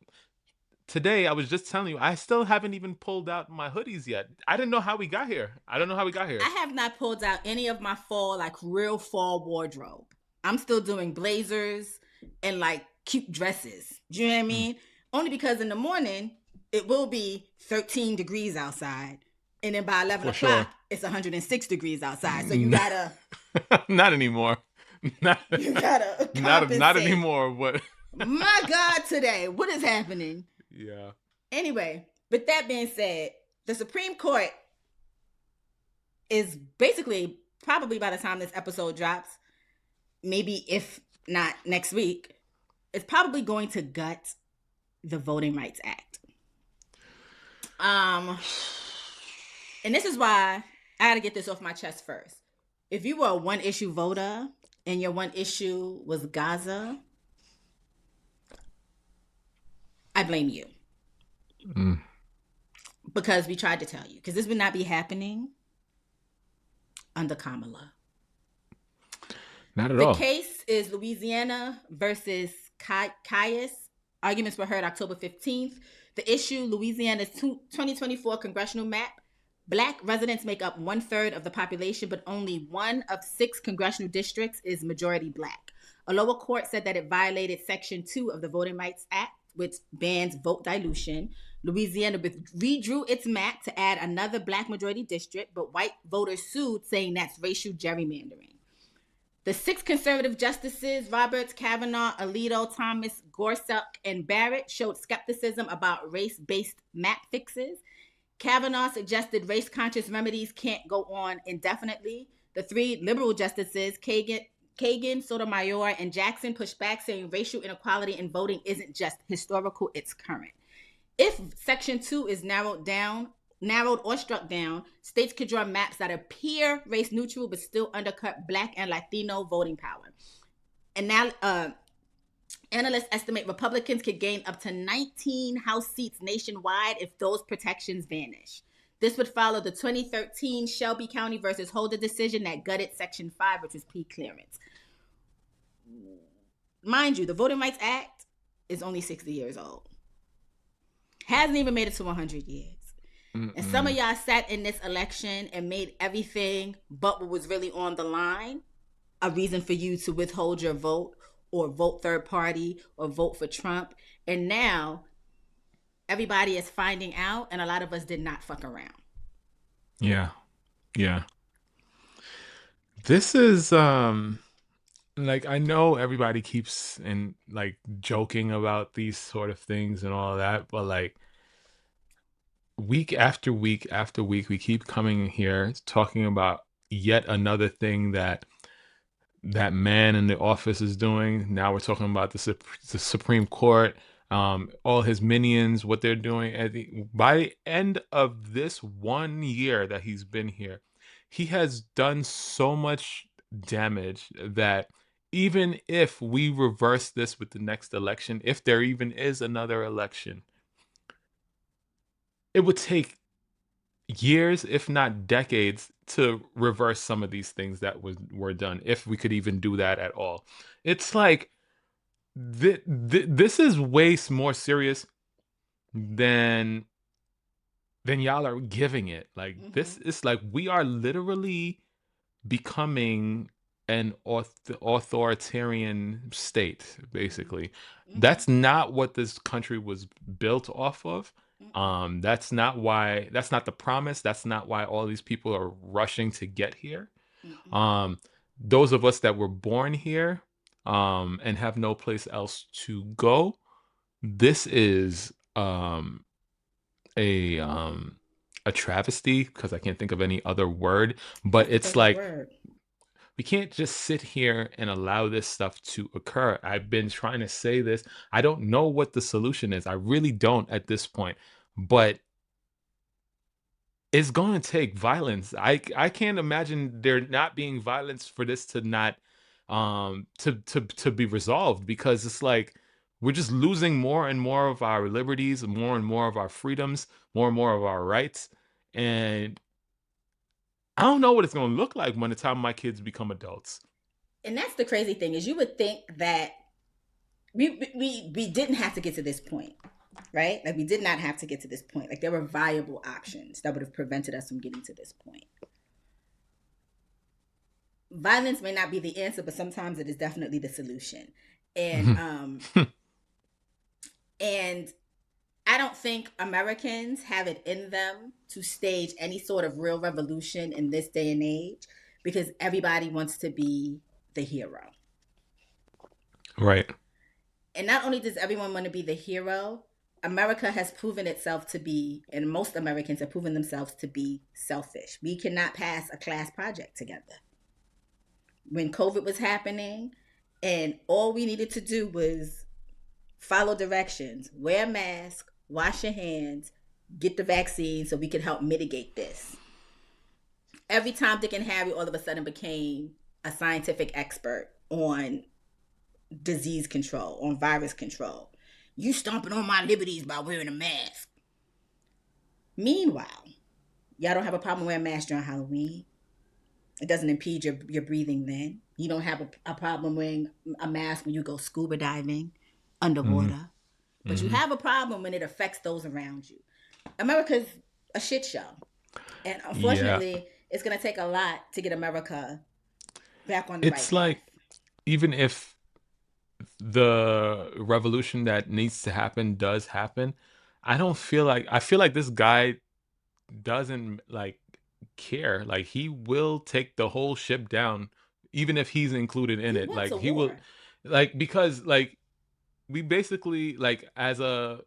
Today I was just telling you I still haven't even pulled out my hoodies yet. I didn't know how we got here. I don't know how we got here. I have not pulled out any of my fall, like real fall wardrobe. I'm still doing blazers and like cute dresses. Do you know what I mean? Only because in the morning it will be 13 degrees outside, and then by 11 For o'clock sure. it's 106 degrees outside. So you gotta Not anymore. Not, you gotta not compensate. anymore. But My God, today, what is happening? yeah. Anyway, with that being said, the Supreme Court is basically, probably by the time this episode drops, maybe if not next week, it's probably going to gut the Voting Rights Act. And this is why I got to get this off my chest first. If you were a one issue voter and your one issue was Gaza, I blame you. Because we tried to tell you. Because this would not be happening under Kamala. Not at all. The case is Louisiana versus Cayce. Arguments were heard October 15th. The issue, Louisiana's 2024 congressional map. Black residents make up 1/3 of the population, but only 1 of 6 congressional districts is majority Black. A lower court said that it violated Section 2 of the Voting Rights Act, which bans vote dilution. Louisiana redrew its map to add another Black majority district, but white voters sued, saying that's racial gerrymandering. The 6 conservative justices, Roberts, Kavanaugh, Alito, Thomas, Gorsuch, and Barrett, showed skepticism about race-based map fixes. Kavanaugh suggested race-conscious remedies can't go on indefinitely. The 3 liberal justices, Kagan, Sotomayor, and Jackson, pushed back, saying racial inequality in voting isn't just historical, it's current. If Section 2 is narrowed or struck down, states could draw maps that appear race neutral but still undercut Black and Latino voting power. And now analysts estimate Republicans could gain up to 19 House seats nationwide if those protections vanish. This would follow the 2013 Shelby County versus Holder decision that gutted Section 5, which was pre-clearance. Mind you, the Voting Rights Act is only 60 years old. Hasn't even made it to 100 years. And some of y'all sat in this election and made everything but what was really on the line a reason for you to withhold your vote or vote third party or vote for Trump. And now everybody is finding out, and a lot of us did not fuck around. Yeah. Yeah. This is like, I know everybody keeps and like joking about these sort of things and all that, but like week after week after week, we keep coming here talking about yet another thing that man in the office is doing. Now we're talking about the Supreme Court, all his minions, what they're doing. By the end of this 1 year that he's been here, he has done so much damage that even if we reverse this with the next election, if there even is another election, it would take years, if not decades, to reverse some of these things that were done, if we could even do that at all. It's like this is way more serious than y'all are giving it. Like this is like we are literally becoming an authoritarian state, basically. That's not what this country was built off of. That's not the promise. That's not why all these people are rushing to get here. Those of us that were born here and have no place else to go, this is a travesty, because I can't think of any other word, but it's like we can't just sit here and allow this stuff to occur. I've been trying to say this. I don't know what the solution is. I really don't at this point, but it's going to take violence. I can't imagine there not being violence for this to not to be resolved, because it's like we're just losing more and more of our liberties, more and more of our freedoms, more and more of our rights. And I don't know what it's going to look like when the time my kids become adults. And that's the crazy thing, is you would think that we didn't have to get to this point, right? Like we did not have to get to this point. Like there were viable options that would have prevented us from getting to this point. Violence may not be the answer, but sometimes it is definitely the solution. And Mhm. and I don't think Americans have it in them to stage any sort of real revolution in this day and age because everybody wants to be the hero. Right. And not only does everyone want to be the hero, America has proven itself to be, and most Americans have proven themselves to be selfish. We cannot pass a class project together. When COVID was happening, and all we needed to do was follow directions, wear a mask, wash your hands, get the vaccine so we could help mitigate this. Every Tom, Dick, and Harry all of a sudden became a scientific expert on disease control, on virus control. You stomping on my liberties by wearing a mask. Meanwhile, y'all don't have a problem wearing masks during Halloween. It doesn't impede your breathing then. You don't have a problem wearing a mask when you go scuba diving Hmm. underwater. But you Hmm. have a problem when it affects those around you. America's a shit show. And Yeah. unfortunately, it's going to take a lot to get America back on the right It's path. like, even if the revolution that needs to happen does happen, I feel like this guy doesn't like care. Like, he will take the whole ship down, even if he's included in He it. wants Like, a he will, war. like, because like we basically, like, as a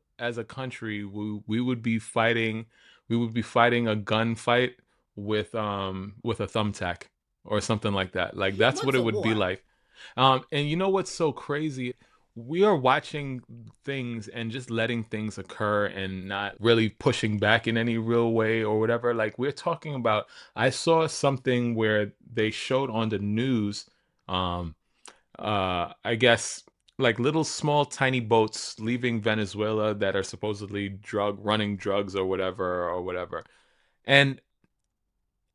country, we would be fighting, a gunfight with a thumbtack or something like that. Like, He that's what wants it a would be war. like. And you know what's so crazy? We are watching things and just letting things occur and not really pushing back in any real way or whatever. Like, we're talking about, I saw something where they showed on the news, um, I guess, like, little small tiny boats leaving Venezuela that are supposedly running drugs or whatever or whatever. And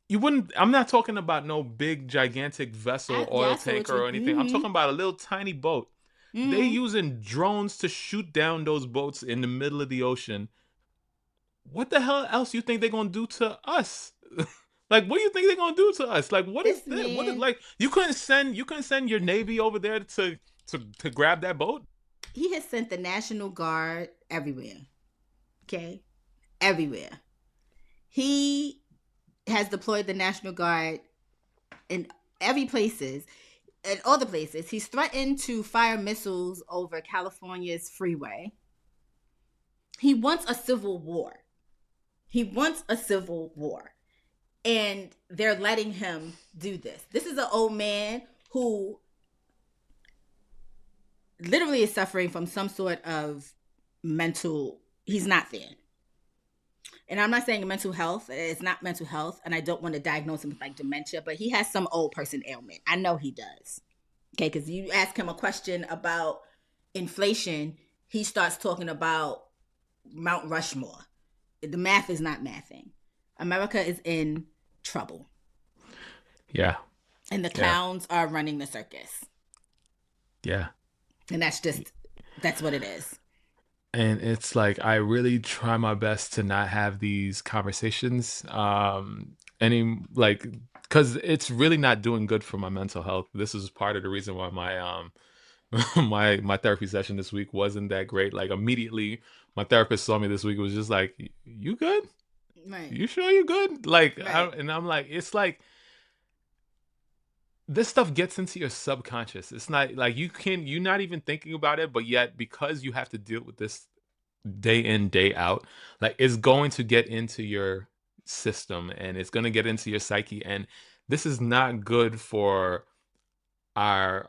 you wouldn't, I'm not talking about no big gigantic vessel, Yeah, oil I saw what tanker you. or anything. I'm talking about a little tiny boat. They Mm-hmm. using drones to shoot down those boats in the middle of the ocean. What the hell else you think they're gonna do to us? Like, what do you think they're gonna do to us? Like, what is This that? What is, man, like, you couldn't send your navy over there to grab that boat? he has sent the National Guard everywhere. Okay, everywhere. He has deployed the National Guard in every places, in all the places. He's threatened to fire missiles over California's freeway. He wants a civil war. He wants a civil war. And they're letting him do this. This is an old man who literally is suffering from some sort of mental, he's not there. And I'm not saying mental health, it's not mental health, and I don't want to diagnose him with like dementia, but he has some old person ailment. I know he does. Okay, because you ask him a question about inflation, he starts talking about Mount Rushmore. The math is not mathing. America is in trouble, Yeah, and the yeah, clowns are running the circus. yeah. And that's what it is. And it's like, I really try my best to not have these conversations, any, like, because it's really not doing good for my mental health. This is part of the reason why my my therapy session this week wasn't that great. Like, immediately my therapist saw me this week, was just like, "You good? Right, You sure you good?" Like, right. and I'm like, it's like, this stuff gets into your subconscious. It's not like you're not even thinking about it, but yet, because you have to deal with this day in, day out, like, it's going to get into your system and it's going to get into your psyche. And this is not good for our,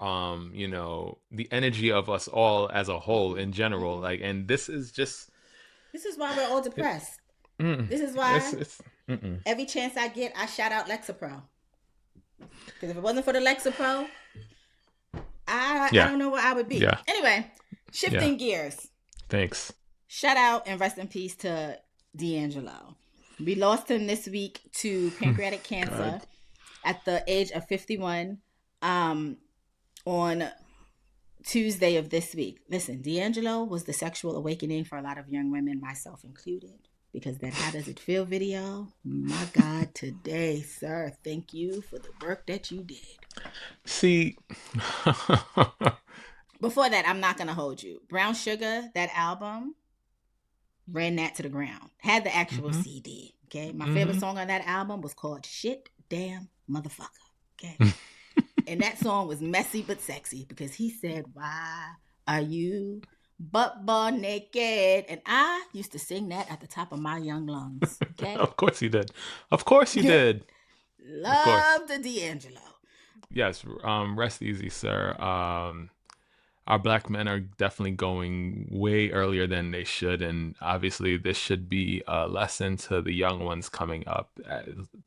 the energy of us all as a whole Mm-mm, in general. mm-mm. Like, and this is just This is why we're all it, depressed. mm, This is why it's mm-mm. every chance I get, I shout out Lexapro. Because if it wasn't for the Lexapro, I Yeah, don't know where I would be. yeah, Anyway, yeah. shifting gears. Thanks. Shout out and rest in peace to D'Angelo. We lost him this week to pancreatic God. cancer at the age of 51, um, on Tuesday of this week. Listen, D'Angelo was the sexual awakening for a lot of young women, myself included, because that How Does It Feel video, my God, today, sir, thank you for the work that you did. See, Before that, I'm not gonna hold you. Brown Sugar, that album, ran that to the ground. Had the actual Mm-hmm. CD. Okay, my favorite Mm-hmm. song on that album was called "Shit Damn Motherfucker." Okay, and that song was messy but sexy because he said, "Why are you butt naked?" And I used to sing that at the top of my young lungs. Okay, Of course you did. Of course you did. Of course. love the D'Angelo. Yes. Rest easy, sir. Our black men are definitely going way earlier than they should, and obviously this should be a lesson to the young ones coming up,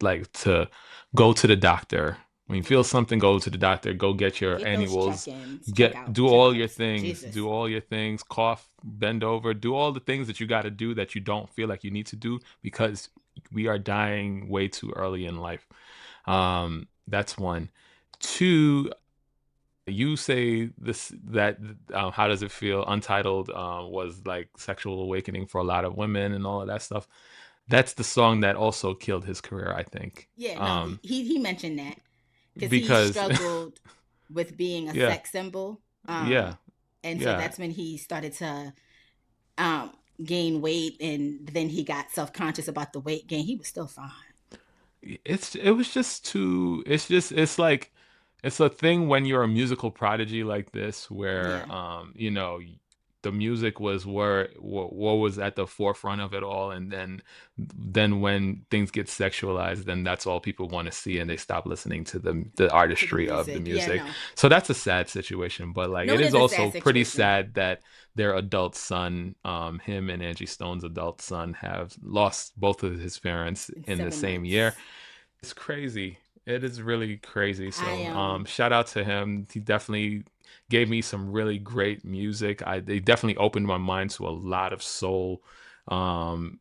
like to go to the doctor when you feel Yeah, something. Go to the doctor, go get your get those annuals, check-ins, do all your checkups. things, Jesus, do all your things, cough, bend over, do all the things that you got to do that you don't feel like you need to do, because we are dying way too early in life. That's one. Two, you say this that how does it feel? Untitled was like sexual awakening for a lot of women and all of that stuff. That's the song that also killed his career, I think. yeah, no, he mentioned that because he Because struggled with being a yeah, sex symbol, yeah, and so yeah. that's when he started to um, gain weight, and then he got self conscious about the weight gain. He was still fine. It was just too. It's like it's a thing when you're a musical prodigy like this, Yeah, where the music was what was at the forefront of it all, and then when things get sexualized, then that's all people want to see, and they stop listening to the to the artistry of the music. Yeah, music. no, So that's a sad situation, but like no, it it is is a sad also pretty situation. sad that their adult son, him and Angie Stone's adult son, have lost both of his parents In in the seven same year. months, It's crazy. It is really crazy. I So, shout out to him. He definitely gave me some really great music. They definitely opened my mind to a lot of soul. Um,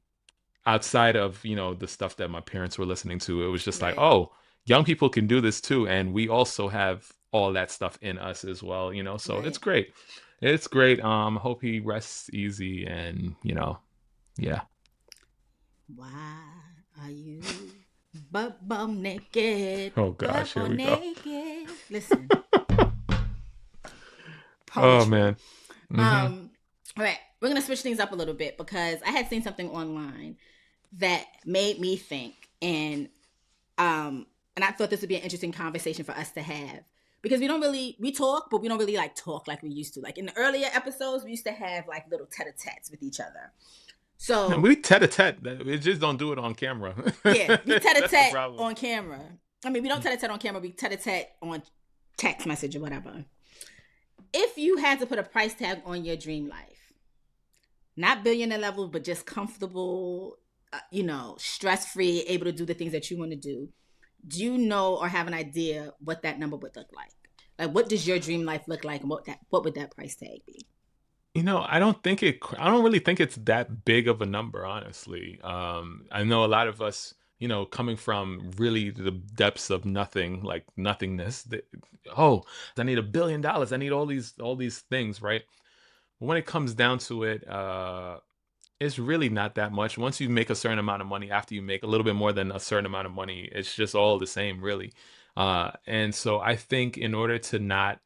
outside of the stuff that my parents were listening to, it was just like, right. oh, young people can do this too, and we also have all that stuff in us as well. So it's Right. great. It's great. Hope he rests easy, and yeah. Why are you bum naked? Oh gosh, here we go. Naked. Listen, Oh poetry. man. Hmm. All right, we're gonna switch things up a little bit because I had seen something online that made me think, and I thought this would be an interesting conversation for us to have because we talk, but we don't really like talk like we used to. Like in the earlier episodes, we used to have like little tete-a-tetes with each other. No, So we tete-a-tete. We just don't do it on camera. yeah, we That's the tete-a-tete problem. on camera. I mean, we don't tete-a-tete on camera. We tete-a-tete on text message or whatever. If you had to put a price tag on your dream life, not billionaire level, but just comfortable, stress free, able to do the things that you want to do you know or have an idea what that number would look like? Like, what does your dream life look like, and what would that price tag be? I don't really think it's that big of a number, honestly. I know a lot of us, coming from really the depths of nothing, like nothingness. Oh, I need $1 billion. I need all these things, right? When it comes down to it, it's really not that much. Once you make a certain amount of money, after you make a little bit more than a certain amount of money, it's just all the same, really. And so I think in order to not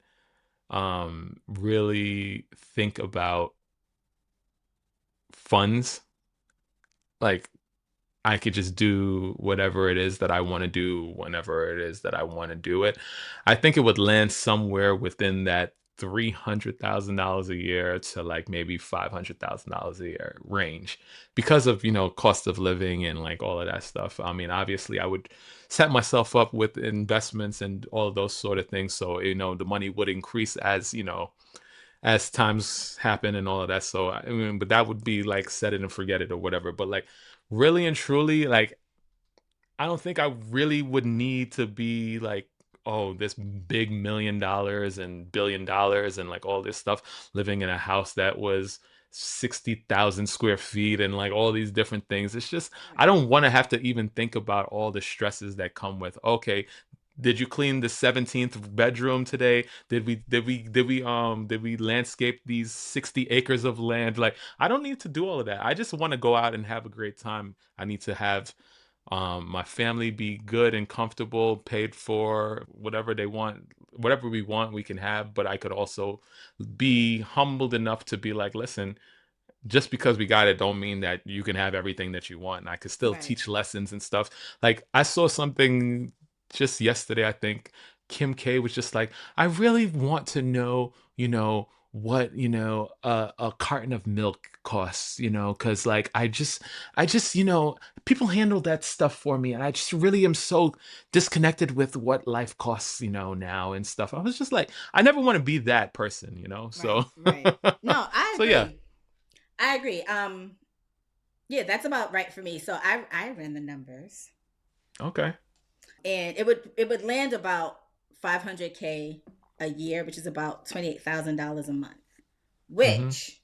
really think about funds, like I could just do whatever it is that I want to do whenever it is that I want to do it. I think it would land somewhere within that $300,000 a year to like maybe $500,000 a year range because of, cost of living and like all of that stuff. I mean, obviously I would set myself up with investments and all of those sort of things. So, the money would increase as times happen and all of that. So I mean, but that would be like set it and forget it or whatever. But like really and truly, like I don't think I really would need to be like, oh, this big $1 million and $1 billion and like all this stuff, living in a house that was 60,000 square feet and like all these different things. It's just I don't want to have to even think about all the stresses that come with, okay, did you clean the 17th bedroom today? Did we landscape these 60 acres of land? Like I don't need to do all of that. I just want to go out and have a great time. I need to have my family be good and comfortable, paid for, whatever they want, whatever we want, we can have. But I could also be humbled enough to be like, listen, just because we got it don't mean that you can have everything that you want. And I could still Right. teach lessons and stuff. Like I saw something just yesterday, I think Kim K was just like, I really want to know, what, a carton of milk costs, because like I just, people handle that stuff for me. And I just really am so disconnected with what life costs, now and stuff. I was just like, I never want to be that person, Right. so Right. No, I so yeah. agree. I agree. Yeah, that's about right for me. So I ran the numbers, Okay. and it would land about 500K a year, which is about $28,000 a month. Mhm. Which,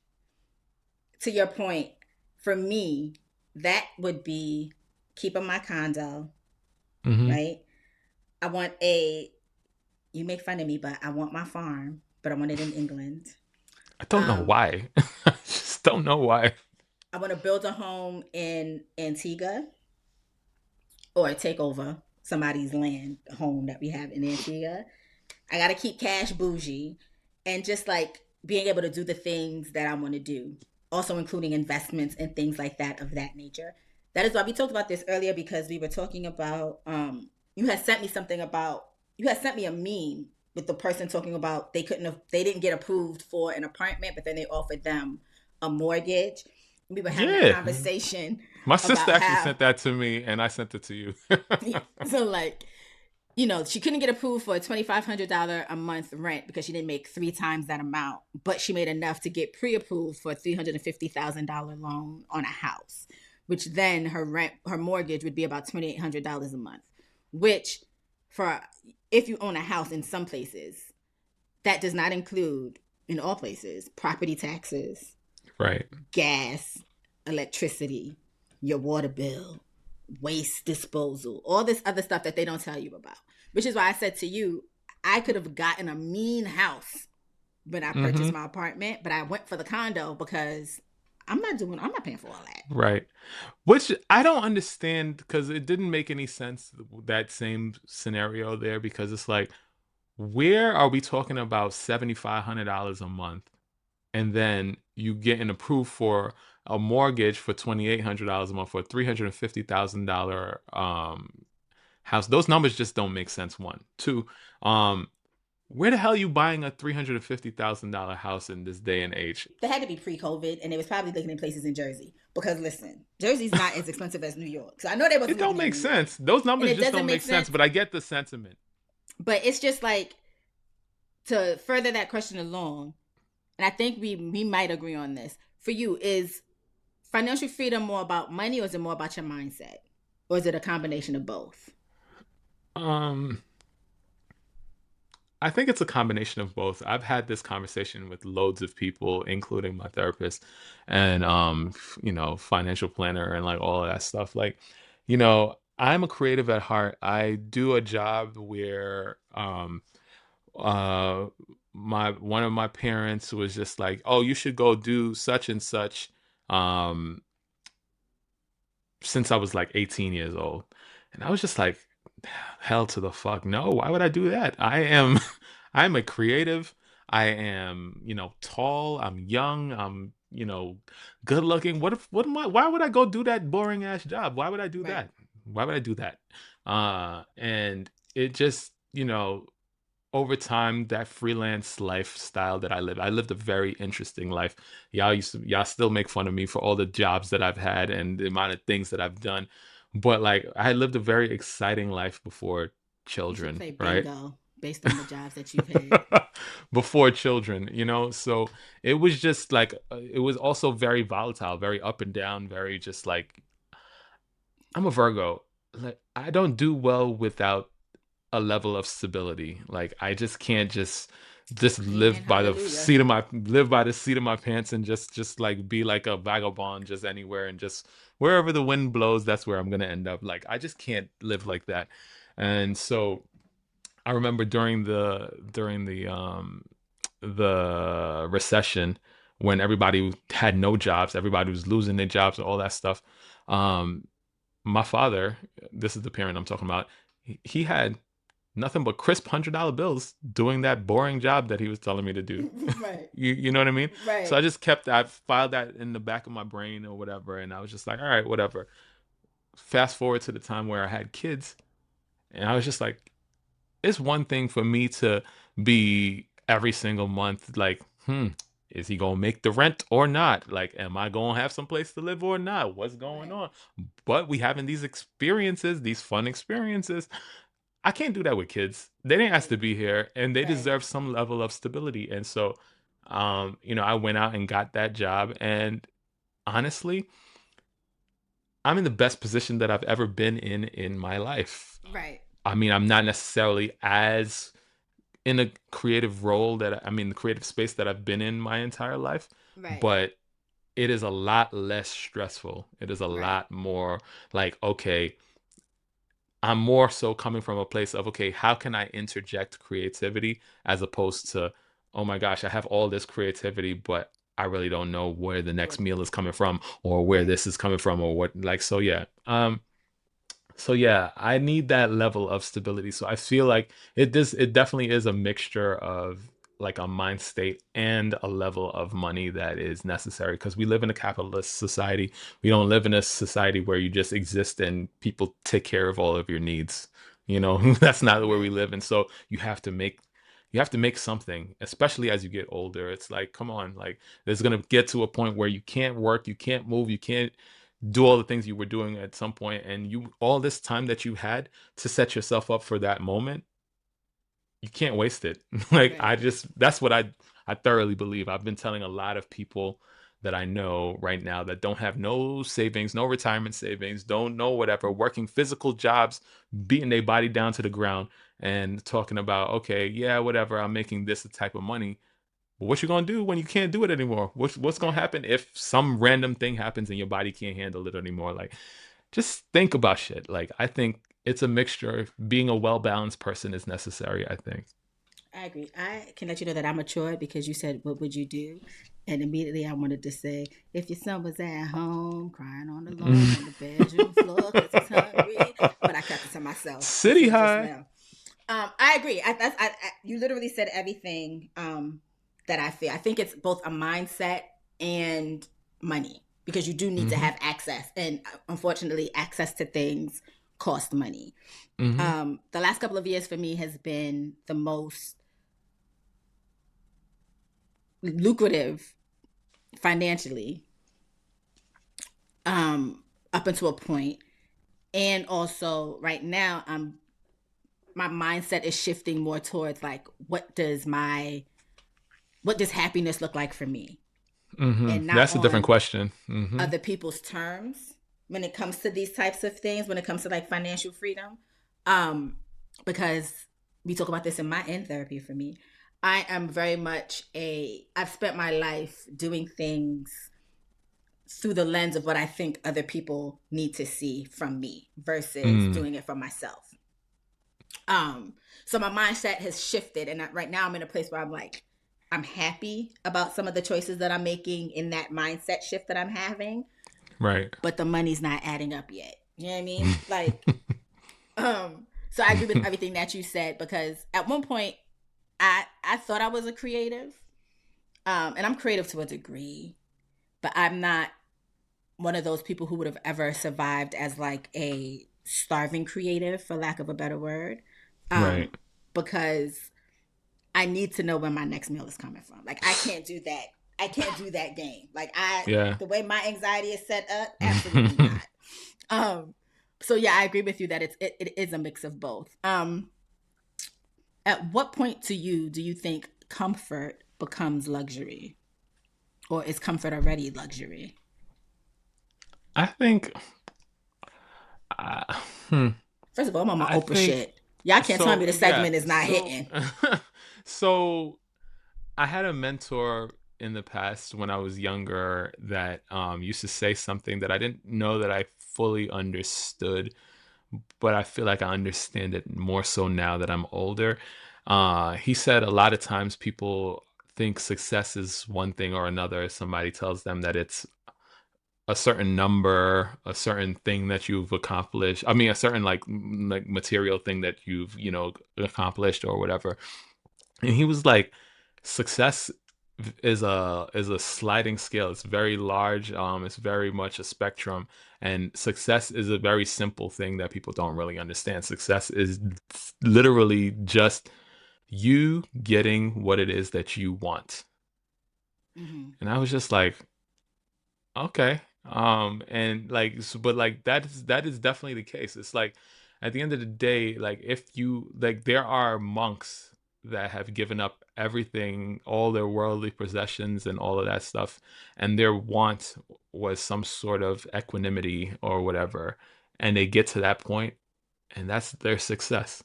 to your point, for me, that would be keeping my condo, Mhm. right? I want a, you make fun of me, but I want my farm, but I want it in England. I don't know Um, why. I just don't know why. I want to build a home in Antigua, or take over somebody's land home that we have in Antigua. I got to keep cash bougie, and just like being able to do the things that I want to do, also including investments and things like that of that nature. That is why we talked about this earlier, because we were talking about you had sent me something about, you had sent me a meme with the person talking about they didn't get approved for an apartment, but then they offered them a mortgage. We were having that Yeah. conversation My sister about actually how sent that to me and I sent it to you. so like, she couldn't get approved for a $2,500 a month rent because she didn't make three times that amount, but she made enough to get pre-approved for a $350,000 loan on a house, which then her mortgage would be about $2,800 a month, which, for, if you own a house, in some places that does not include, in all places, property taxes, Right. gas, electricity, your water bill, waste disposal, all this other stuff that they don't tell you about. Which is why I said to you, I could have gotten a mean house when I purchased Mhm. my apartment, but I went for the condo because I'm not paying for all that. Right. Which I don't understand because it didn't make any sense, that same scenario there, because it's like, where are we talking about $7,500 a month and then you getting approved for a mortgage for $2,800 a month for a $350,000 house? Those numbers just don't make sense. One, two, um, where the hell are you buying a $350,000 house in this day and age? They had to be pre-COVID, and they was probably looking in places in Jersey, because listen, Jersey's not as expensive as New York, so I know they It wasn't don't looking in make New York, sense. Those and numbers it just doesn't don't make make sense, sense. but I get the sentiment. But it's just like, to further that question along, and I think we might agree on this. For you, is financial freedom more about money, or is it more about your mindset? Or is it a combination of both? Um, I think it's a combination of both. I've had this conversation with loads of people, including my therapist and financial planner and like all of that stuff. Like, I'm a creative at heart. I do a job where uh my one of my parents was just like, "Oh, you should go do such and such," um since I was like 18 years old. And I was just like, hell to the fuck no. Why would I do that? I'm a creative. I am, tall, I'm young, I'm, good looking. What am I, why would I go do that boring ass job? Why would I do Right. that? Why would I do that? And it just, over time, that freelance lifestyle that I lived a very interesting life. Y'all still make fun of me for all the jobs that I've had and the amount of things that I've done. But like I lived a very exciting life before You should children, play right? bingo based on the jobs that you've had. Before children, so it was just like it was also very volatile, very up and down, very just like, I'm a Virgo. Like I don't do well without a level of stability. Like I just can't just Amen. Hallelujah. live by the seat of my pants and just like be like a vagabond just anywhere and just wherever the wind blows, that's where I'm gonna end up. Like I just can't live like that. And so I remember during the recession, when everybody had no jobs, everybody was losing their jobs, all that stuff. Um, my father, this is the parent I'm talking about. He had nothing but crisp $100 bills doing that boring job that he was telling me to do. Right. You know what I mean? So Right. I just kept that, filed that in the back of my brain or whatever, and I was just like, all right, whatever. Fast forward to the time where I had kids, and I was just like, it's one thing for me to be every single month like, is he gonna make the rent or not? Like, am I gonna have some place to live or not? What's going Right. on? But we having these experiences, these fun experiences. I can't do that with kids. They didn't ask Right. to be here, and they Right. deserve some level of stability. And so, I went out and got that job, and honestly, I'm in the best position that I've ever been in my life. Right. I mean, I'm not necessarily as in a creative role that I mean, the creative space that I've been in my entire life, Right. but it is a lot less stressful. It is a Right. lot more like, okay, I'm more so coming from a place of, okay, how can I interject creativity as opposed to, oh my gosh, I have all this creativity, but I really don't know where the next What? meal is coming from or where Right. this is coming from or what, like, so yeah. So yeah, I need that level of stability. So I feel like it definitely is a mixture of like a mind state and a level of money that is necessary because we live in a capitalist society. We don't live in a society where you just exist and people take care of all of your needs. That's not where we Right. live. And so you have to make something, especially as you get older. It's like, come on, like there's gonna get to a point where you can't work, you can't move, you can't do all the things you were doing at some point, and you all this time that you had to set yourself up for that moment, you can't waste it. Like Right. that's what I thoroughly believe. I've been telling a lot of people that I know right now that don't have no savings, no retirement savings, don't know whatever, working physical jobs, beating their body down to the ground and talking about, okay, yeah, whatever, I'm making this type of money. But what you gonna do when you can't do it anymore? What's gonna Right. happen if some random thing happens and your body can't handle it anymore? Like, just think about shit. Like, I think it's a mixture. Being a well balanced person is necessary, I think. I agree. I can let you know that I'm mature because you said, "What would you do?" And immediately I wanted to say, "If your son was at home crying on the lawn on the bedroom floor because he's hungry," but I kept it to myself City until just high. now. I agree. You literally said everything that I feel. I think it's both a mindset and money because you do need to Hmm. have access, and unfortunately, access to things cost money. Hmm. The last couple of years for me has been the most lucrative financially, um, up until a point, and also right now, my mindset is shifting more towards like, what does happiness look like for me, Hmm. and not That's a different on question. Hmm. other people's terms when it comes to these types of things, when it comes to like financial freedom. Um, because we talk about this in therapy for me. I am very much I've spent my life doing things through the lens of what I think other people need to see from me versus Mm. doing it for myself. Um, so my mindset has shifted, and right now I'm in a place where I'm like, I'm happy about some of the choices that I'm making in that mindset shift that I'm having, Right. but the money's not adding up yet. You know what I mean? Like, so I agree with everything that you said because at one point I thought I was a creative, and I'm creative to a degree, but I'm not one of those people who would have ever survived as like a starving creative, for lack of a better word, Right. um, because I need to know where my next meal is coming from. Like I can't do that. I can't do that game. Like Yeah. the way my anxiety is set up, absolutely not. Um, so yeah, I agree with you that it is a mix of both. At what point to you do you think comfort becomes luxury, or is comfort already luxury? I think. Uh, hmm. First of all, I'm on my I Oprah think shit. Y'all can't tell me so. the Yeah. segment is not So. hitting. So I had a mentor in the past when I was younger that used to say something that I didn't know that I fully understood, but I feel like I understand it more so now that I'm older. He said a lot of times people think success is one thing or another. Somebody tells them that it's a certain number, a certain thing that you've accomplished. I mean, a certain like material thing that you've, accomplished or whatever. And he was like, success is a sliding scale. It's very large. It's very much a spectrum. And success is a very simple thing that people don't really understand. Success is literally just you getting what it is that you want. Mm-hmm. And I was just like, okay. And like, but like that is definitely the case. It's like at the end of the day, like if you like, there are monks that have given up everything, all their worldly possessions and all of that stuff, and their want was some sort of equanimity or whatever, and they get to that point, and that's their success.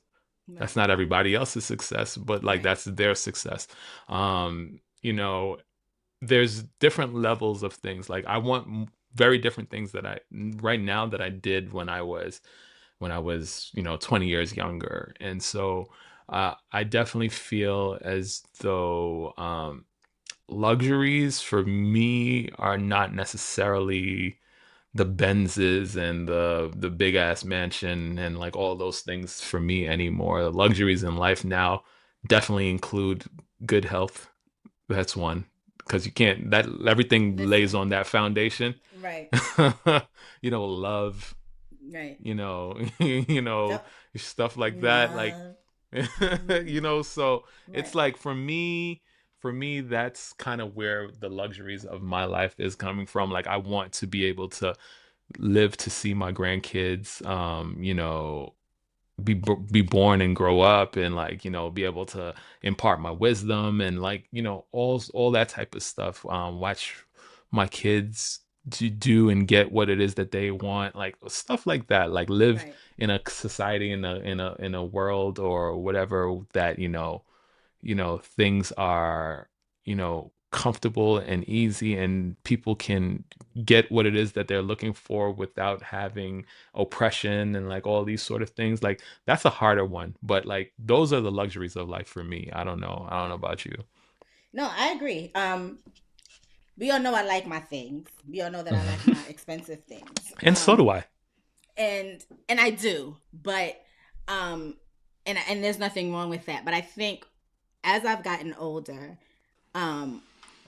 That's Right. not everybody else's success, but like Right. that's their success. There's different levels of things. Like I want very different things that I right now that I did when I was 20 years younger. And so I definitely feel as though luxuries for me are not necessarily the Benzes and the big ass mansion and like all those things for me anymore. The luxuries in life now definitely include good health. That's one, because you can't, that everything lays Listen. on that foundation. Right. Love, Right. you know, you know, Yep. stuff like that. Like, Love. Mm-hmm. so it's Right. like for me, that's kind of where the luxuries of my life is coming from. Like, I want to be able to live to see my grandkids, be born and grow up and like be able to impart my wisdom and like all that type of stuff, watch my kids to do and get what it is that they want, like stuff like that, like live Right. in a society, in a world or whatever, that things are comfortable and easy and people can get what it is that they're looking for without having oppression and like all these sort of things. Like that's a harder one, but like those are the luxuries of life for me. I don't know Yeah. about you. No, I agree. We all know I like my things. We all know that I like my expensive things. And so do I. And I do, but um, and there's nothing wrong with that. But I think as I've gotten older, um,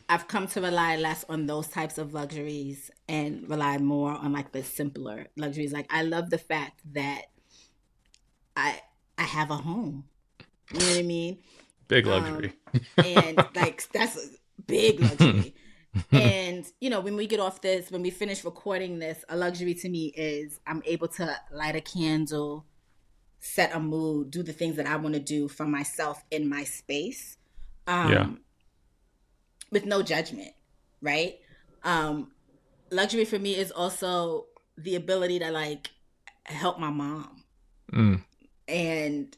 I've come to rely less on those types of luxuries and rely more on like the simpler luxuries. Like I love the fact that I I have a home. You know what I mean? Big luxury. Um, and like that's a big luxury. And when we get off this, when we finish recording this, a luxury to me is I'm able to light a candle, set a mood, do the things that I want to do for myself in my space, Yeah. um, with no judgment, right? Um, Luxury for me is also the ability to like help my mom, Mm. and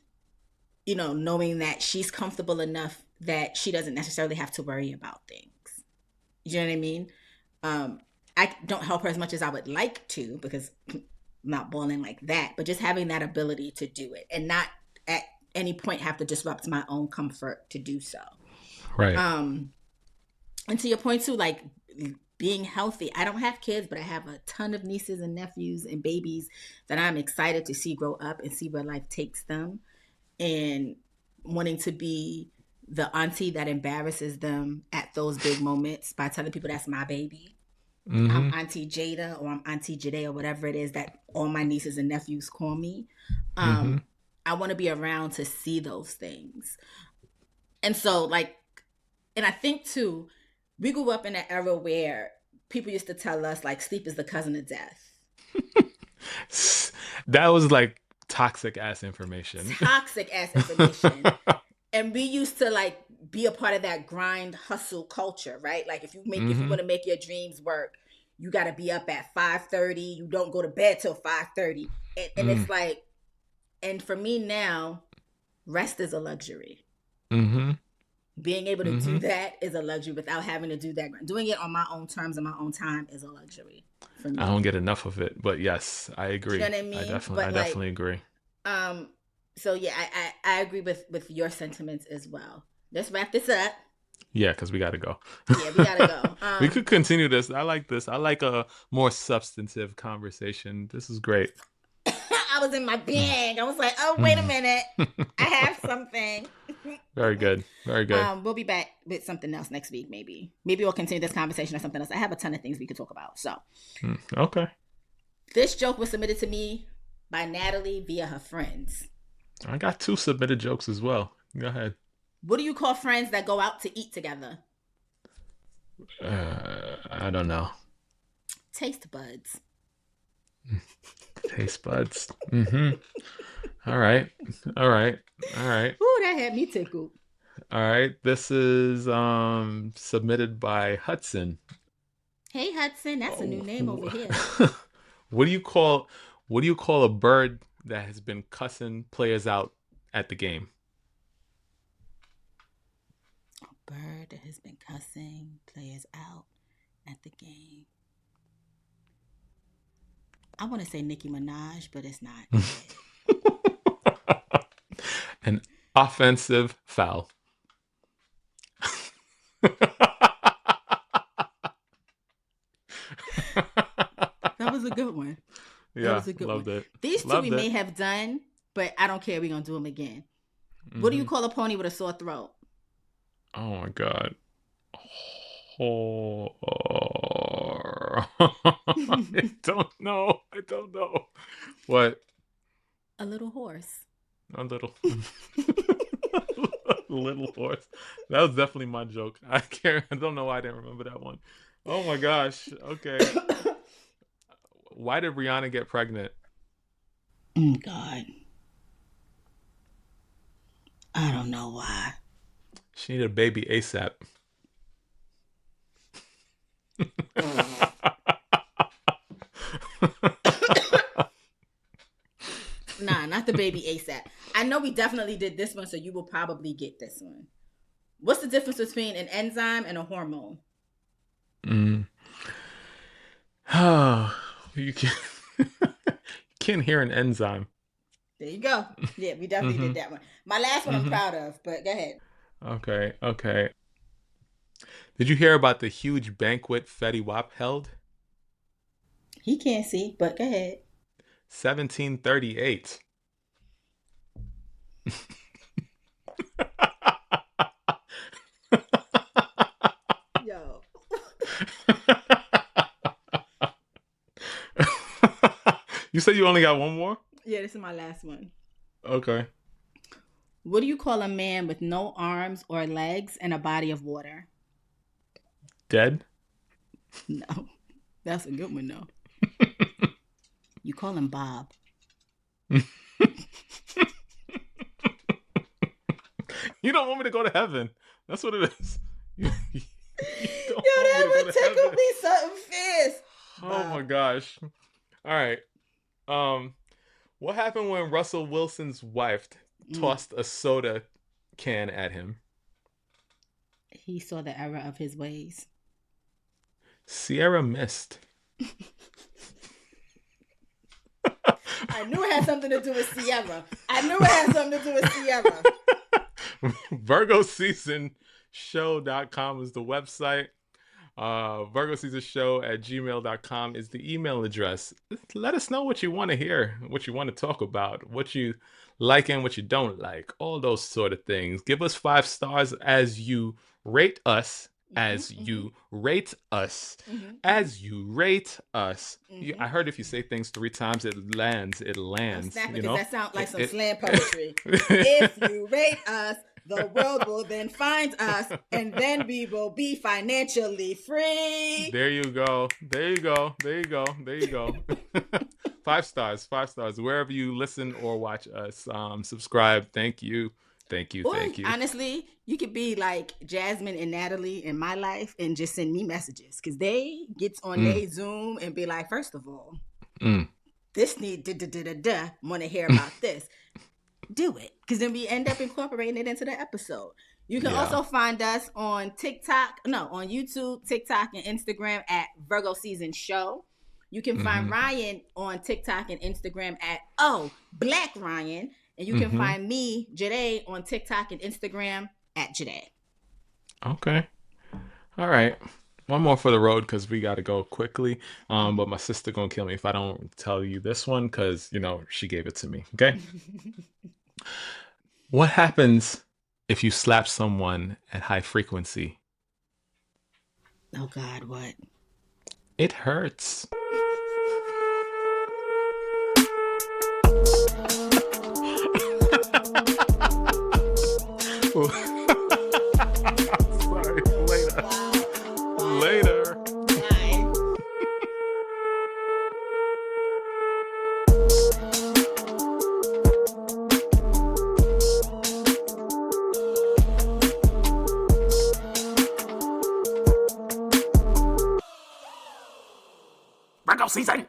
knowing that she's comfortable enough that she doesn't necessarily have to worry about things. You know what I mean? Um, I don't help her as much as I would like to because I'm not balling like that, but just having that ability to do it and not at any point have to disrupt my own comfort to do so. Right. Um, and to your point too, like being healthy, I don't have kids, but I have a ton of nieces and nephews and babies that I'm excited to see grow up and see where life takes them, and wanting to be the auntie that embarrasses them at those big moments by telling people that's my baby. I'm Mm-hmm. Auntie Jada or I'm Auntie Jade or whatever it is that all my nieces and nephews call me. Mm-hmm. Um, I want to be around to see those things. And so, like, and I think too, we grew up in an era where people used to tell us, like, sleep is the cousin of death. That was like toxic ass information. Toxic ass information. And we used to like be a part of that grind hustle culture, right? Like if you Mm-hmm. want to make your dreams work, you got to be up at 5:30. You don't go to bed till 5:30. And Mm. it's like, and for me now, rest is a luxury. Mm-hmm. Being able to do Mm-hmm. that is a luxury without having to do that. Doing it on my own terms and my own time is a luxury for I don't me. get enough of it, but yes, I You know agree. what I I mean? definitely, I But like, definitely agree. um, so yeah, I agree with your sentiments as well. Let's wrap this up. Yeah, because we got to go. Yeah, we gotta We go. could continue this. I like this. I like a more substantive conversation. This is great. I was in my bag. I was like, oh, wait a minute. I have something. Very good. Very good. We'll be back with something else next week, maybe. Maybe we'll continue this conversation or something else. I have a ton of things we could talk about. So, Okay. this joke was submitted to me by Natalie via her friends. I got 2 submitted jokes as well. Go ahead. What do you call friends that go out to eat together? I don't know. Taste buds. Taste buds. Mm-hmm. All right. All right. All right. Ooh, that had me tickled. All right. This is submitted by Hudson. Hey, Hudson. That's a new name over here. What do you call a bird that has been cussing players out at the game? A bird that has been cussing players out at the game. I want to say Nicki Minaj, but it's not. An offensive foul. That was a good one. Yeah, that was a good loved one. it. These two Loved we it. may have done, but I don't care. We're going to do them again. What do you call a pony with a sore throat? Oh my god. Oh, I don't know. I don't know. What? A little horse. A little. Little horse. That was definitely my joke. I don't know why I didn't remember that one. Oh my gosh. Okay. Why did Rihanna get pregnant? Oh, God. I don't know why. She needed a baby ASAP. Nah, not the baby ASAP. I know we definitely did this one, so you will probably get this one. What's the difference between an enzyme and a hormone? Oh, you can't hear an enzyme. There you go. Yeah, we definitely did that one. My last one I'm proud of, but go ahead. Okay, okay. Did you hear about the huge banquet Fetty Wap held? He can't see, but go ahead. 1738. Yo. You said you only got one more? Yeah, this is my last one. Okay. What do you call a man with no arms or legs and a body of water? Dead? No. That's a good one, though. You call him Bob. You don't want me to go to heaven. That's what it is. You don't Yo, want that me to go would to tickle heaven. me something fierce. Oh my gosh. All right. What happened when Russell Wilson's wife tossed a soda can at him? He saw the error of his ways. Sierra missed. I knew it had something to do with Sierra. VirgoSeasonShow.com is the website. VirgoSeasonShow@gmail.com is the email address. Let us know what you want to hear, what you want to talk about, what you like and what you don't like, all those sort of things. Give us 5 stars as you rate us. As you rate us. I heard if you say things 3 times, it lands. I'm snapping you because know? that sounds like some slam poetry. If you rate us, the world will then find us, and then we will be financially free. There you go. 5 stars. Wherever you listen or watch us. Subscribe. Thank you. Or, honestly, you could be like Jasmine and Natalie in my life and just send me messages because they get on their Zoom and be like, first of all, this need want to hear about this. Do it, because then we end up incorporating it into the episode. You can also find us on on YouTube, TikTok, and Instagram at Virgo Season Show. You can find Ryan on TikTok and Instagram at Black Ryan. And you can find me, Joyhdae, on TikTok and Instagram at Joyhdae. Okay. All right. One more for the road because we got to go quickly. But my sister gonna kill me if I don't tell you this one because she gave it to me. Okay. What happens if you slap someone at high frequency? Oh God, what? It hurts. Sorry. Later. Later. Bye. Virgo season.